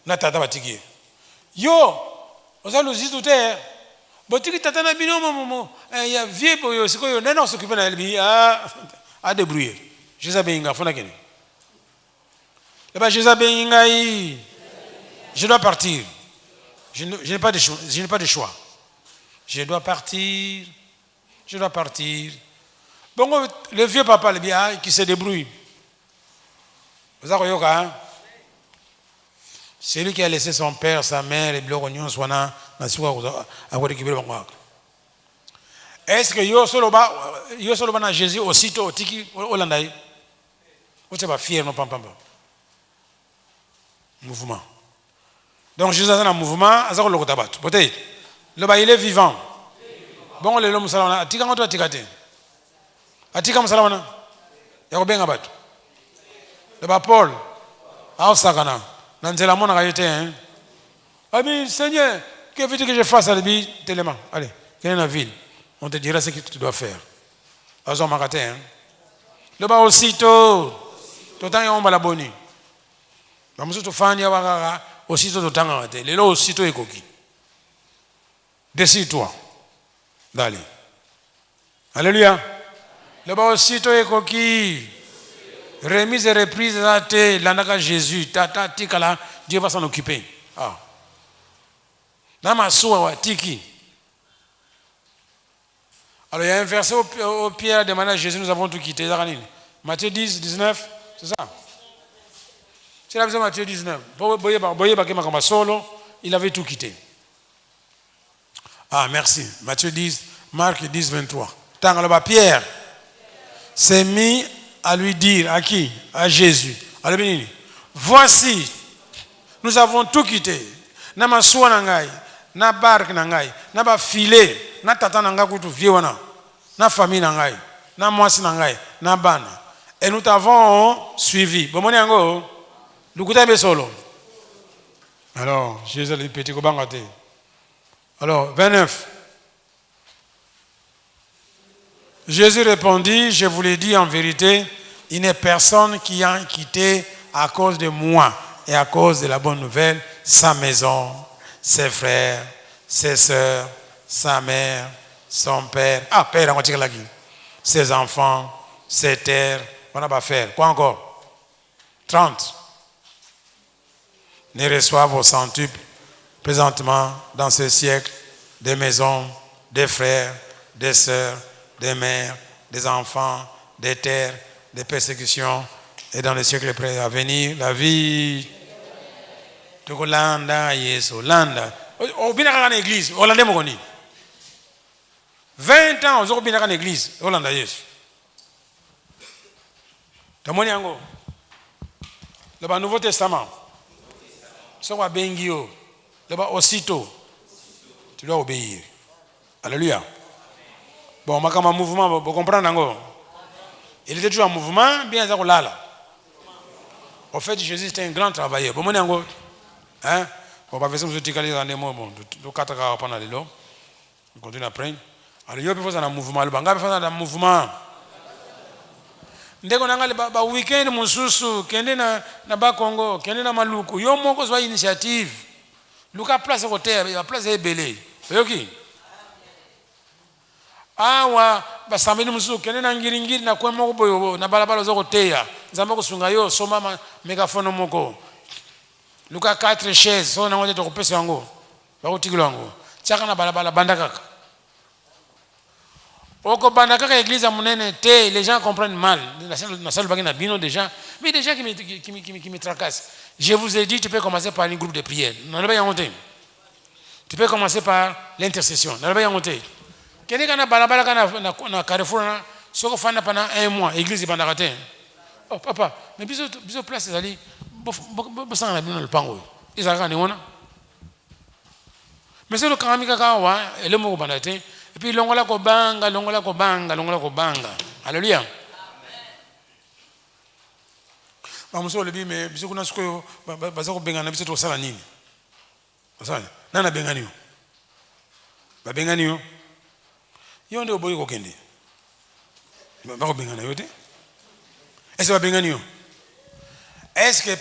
Natata batiki. Yo, vous allez nous tout est. Botiki tatana bino momo il y a vieux boyo siko yo nena s'occuper na elbi a débrouiller Jésus benga fona kene là-bas Jésus benga je dois partir je n'ai pas de choix je dois partir bon le vieux papa le bien qui se débrouille vous avez yoka hein? C'est lui qui a laissé son père, sa mère et Blorognon Swana à récupérer le banque. Est-ce que yo solo na Jésus aussitôt tiki Hollandais? Vous n'êtes pas fier non pas. Mouvement. Donc Jésus est dans un mouvement, azako le kotabat. Peut-être le ba il est vivant. Bon le lomu salama atika ngoto atikate. Atika musalama ya ko benga batu. Le ba Paul a sakana. Nanzela mona kayete hein. Ami Seigneur, que veux-tu que je fasse à lui tellement? Allez, quelle est la ville? On te dira ce que tu dois faire. Azo makate hein. Le ba aussitôt totanga on la boni. Ba musu to fanya wakaka aussitôt totanga ngate. Lelo aussitôt ekoki. Décide-toi d'aller. Alléluia. Le ba aussitôt ekoki. Remise et reprise de l'anaka Jésus, tata tikala, Dieu va s'en occuper. Ah. Nama soua tiki. Alors il y a un verset au Pierre demande à Jésus, nous avons tout quitté. Matthieu 10, 19, c'est ça. C'est la version Matthieu 19. Il avait tout quitté. Ah merci. Matthieu 10, Marc 10, 23. Tant que Pierre s'est mis à lui dire, à qui? À Jésus. Voici, nous avons tout quitté. Na masua nangai, na barque nangai, na ba filet, na tata nangai kutu viewana, na famille nangai, na mwasi nangai, na bana. Et nous t'avons suivi. Bon moni ango, lukuta be solo. Alors, Jésus le petit kobangate. Alors, 29. Jésus répondit, je vous l'ai dit en vérité, il n'est personne qui a quitté à cause de moi et à cause de la bonne nouvelle sa maison, ses frères, ses sœurs, sa mère, son père, ses enfants, ces terres, on n'a pas faire. Quoi encore? 30. Ne reçoivent au centuple présentement dans ce siècle des maisons, des frères, des sœurs, des mères, des enfants, des terres, des persécutions, et dans le siècle près à venir, la vie. Tukulanda, yes, Hollanda. Au bien dans l'église, Hollandais mokoni. 20 ans, au bien dans l'église, Hollanda, yes. Tamoni yango. Le Nouveau Testament. Ce qu'on bengio, aussitôt, tu dois obéir. Alléluia. Bon, ma comme un mouvement, vous comprenez encore. Il était toujours en mouvement, bien ça là. En fait, Jésus était un grand travailleur. Bon, mon hein? On va faire ça, bon, tout quatre ans pendant les lots. On continue à prendre. Alors, il y a plus un mouvement, le banga fait un mouvement. Ndeko nanga ba weekend mususu kende na ba Congo kende na maluku yo moko zwa initiative luka place ko terre ya place ebele yoki awa ba sambeni mususu kende na ngiringiri na kwa moko boyo na balabala zo ko teya nzamba kusunga yo soma megaphone moko luka 4 chaises so na ngoje to kopesa yango ba kutikilo yango chaka na balabala bandakaka oko bandakaka église munene te les gens comprennent mal na salle bagina bino déjà mais des gens qui me tracassent. Je vous ai dit tu peux commencer par un groupe de prière non pas yonté tu peux commencer par l'intercession non pas yonté kene kana balabala kana na Carrefour na soko fana pendant 1 mois église bandaka te oh papa mais biso place ezali bo sanga na bino le pango ezaka ne wona mais c'est le kamika kawa ele moko bandaka te. Et puis longola ko banga. Alléluia. Amen. Bamuso lebi mais biso kuna siko bazako bengana biso to sala nini? Osala. Nana bengani yo. Ba bengani yo. Yo ndio boyi ko kende. Ba ko bengana yo te. Est-ce que ba bengani yo? Est-ce que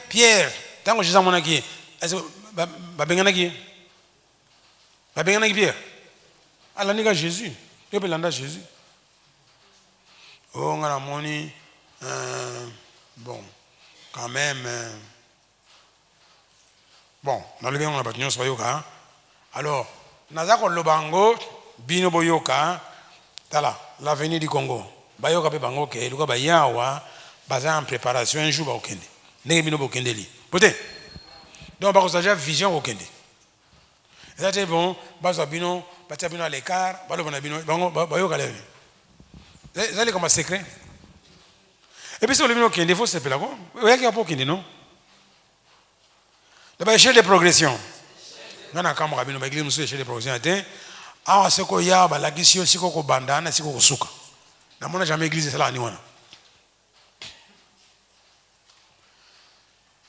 Pierre tango Jésus mona ki? Est-ce que ba bengana ki? Ba bengana ki Pierre? Allah n'est Jésus. Il peut l'entendre Jésus. Oh, on a moni. Bon, quand même. Bon, dans le bien, on a battu sur Yoka. Alors, Nazako Lobango, Bino Boyoka, Tala, l'avenir du Congo. Bayoka Pebango, que Luka Bayawa, basé en préparation, un jour, Bakende. Nebino Bokendeli. Peut-être. Donc, on a déjà vision au Kende. C'est bon, Bazabino. Batabino à l'écart, balobonabino, bayoka levi. Vous allez comme un secret. Et puis, si vous voulez qu'il y ait des faux, c'est pas là. Vous voyez qu'il y a pas qu'il y ait non. D'abord, échelle de progression. On a quand même une église, échelle de progression. Ah, c'est quoi, il y a la question, c'est quoi, bandana, c'est quoi, souka. Dans mon jamais église, c'est là, ni wana.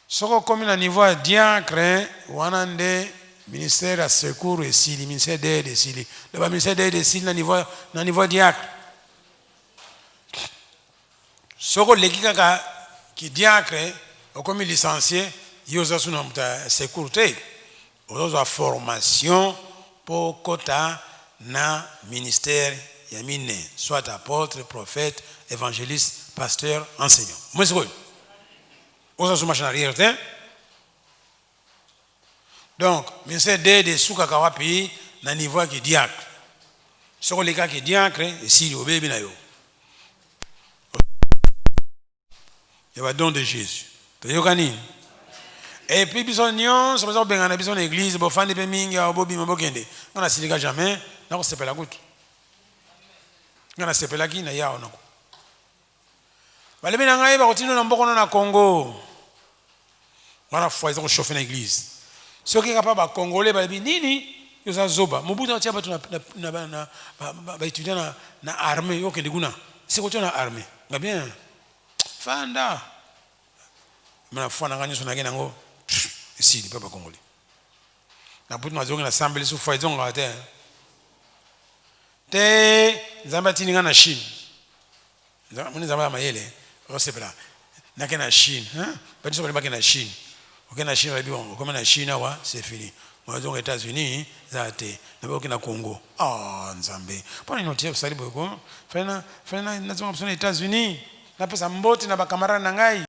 Ce qu'on comme à niveau diacre, wanande. Ministère à secours et si le ministère d'aide et si le ministère d'aide et si le niveau diacre ce que l'équipe qui diacre au comme licencié il y a aussi un secours il y a formation pour quota na ministère yamine soit apôtre prophète évangéliste pasteur enseignant moi c'est quoi on a sur machine arrière donc, ministère d'aide souka kawapi na niveau qui diacre. Ce que les gars qui diacre, et si le bébé na yo. Il y a le don de Jésus. Et puis bisognon, c'est pour ça que ben besoin l'église, bo fan de minga, bobi mabokende. On a silika jamais, na ko sepela kutu. On a sepela ki na ya onako. Bale bina ngai ba continue na mboko na Congo. On a foi ils ont chauffé l'église. Ceux qui sont capables de Congolais, ils disent Nini, ils sont zoba. Mon bout d'entier, ils étudier dans l'armée. C'est quoi dans l'armée? Bien. Fanda. Mais la foi, on a gagné son agent. Ici, il ne peut pas Congolais. La bout de ma zone, l'assemblée sous foi, ils ont raté. Te, Zambatini na Chine. Zambatini Zambata Mayele. On sait pas. N'a qu'à la Chine. Pas du tout, pas qu'à la Chine. Ok, la Chine, on comme la Chine, c'est fini. mwazo aux États-Unis zate na boki na Congo nzambe pona inotia kusalibu ko fena nazonga aux États-Unis na pesa mboti na bakamara na ngai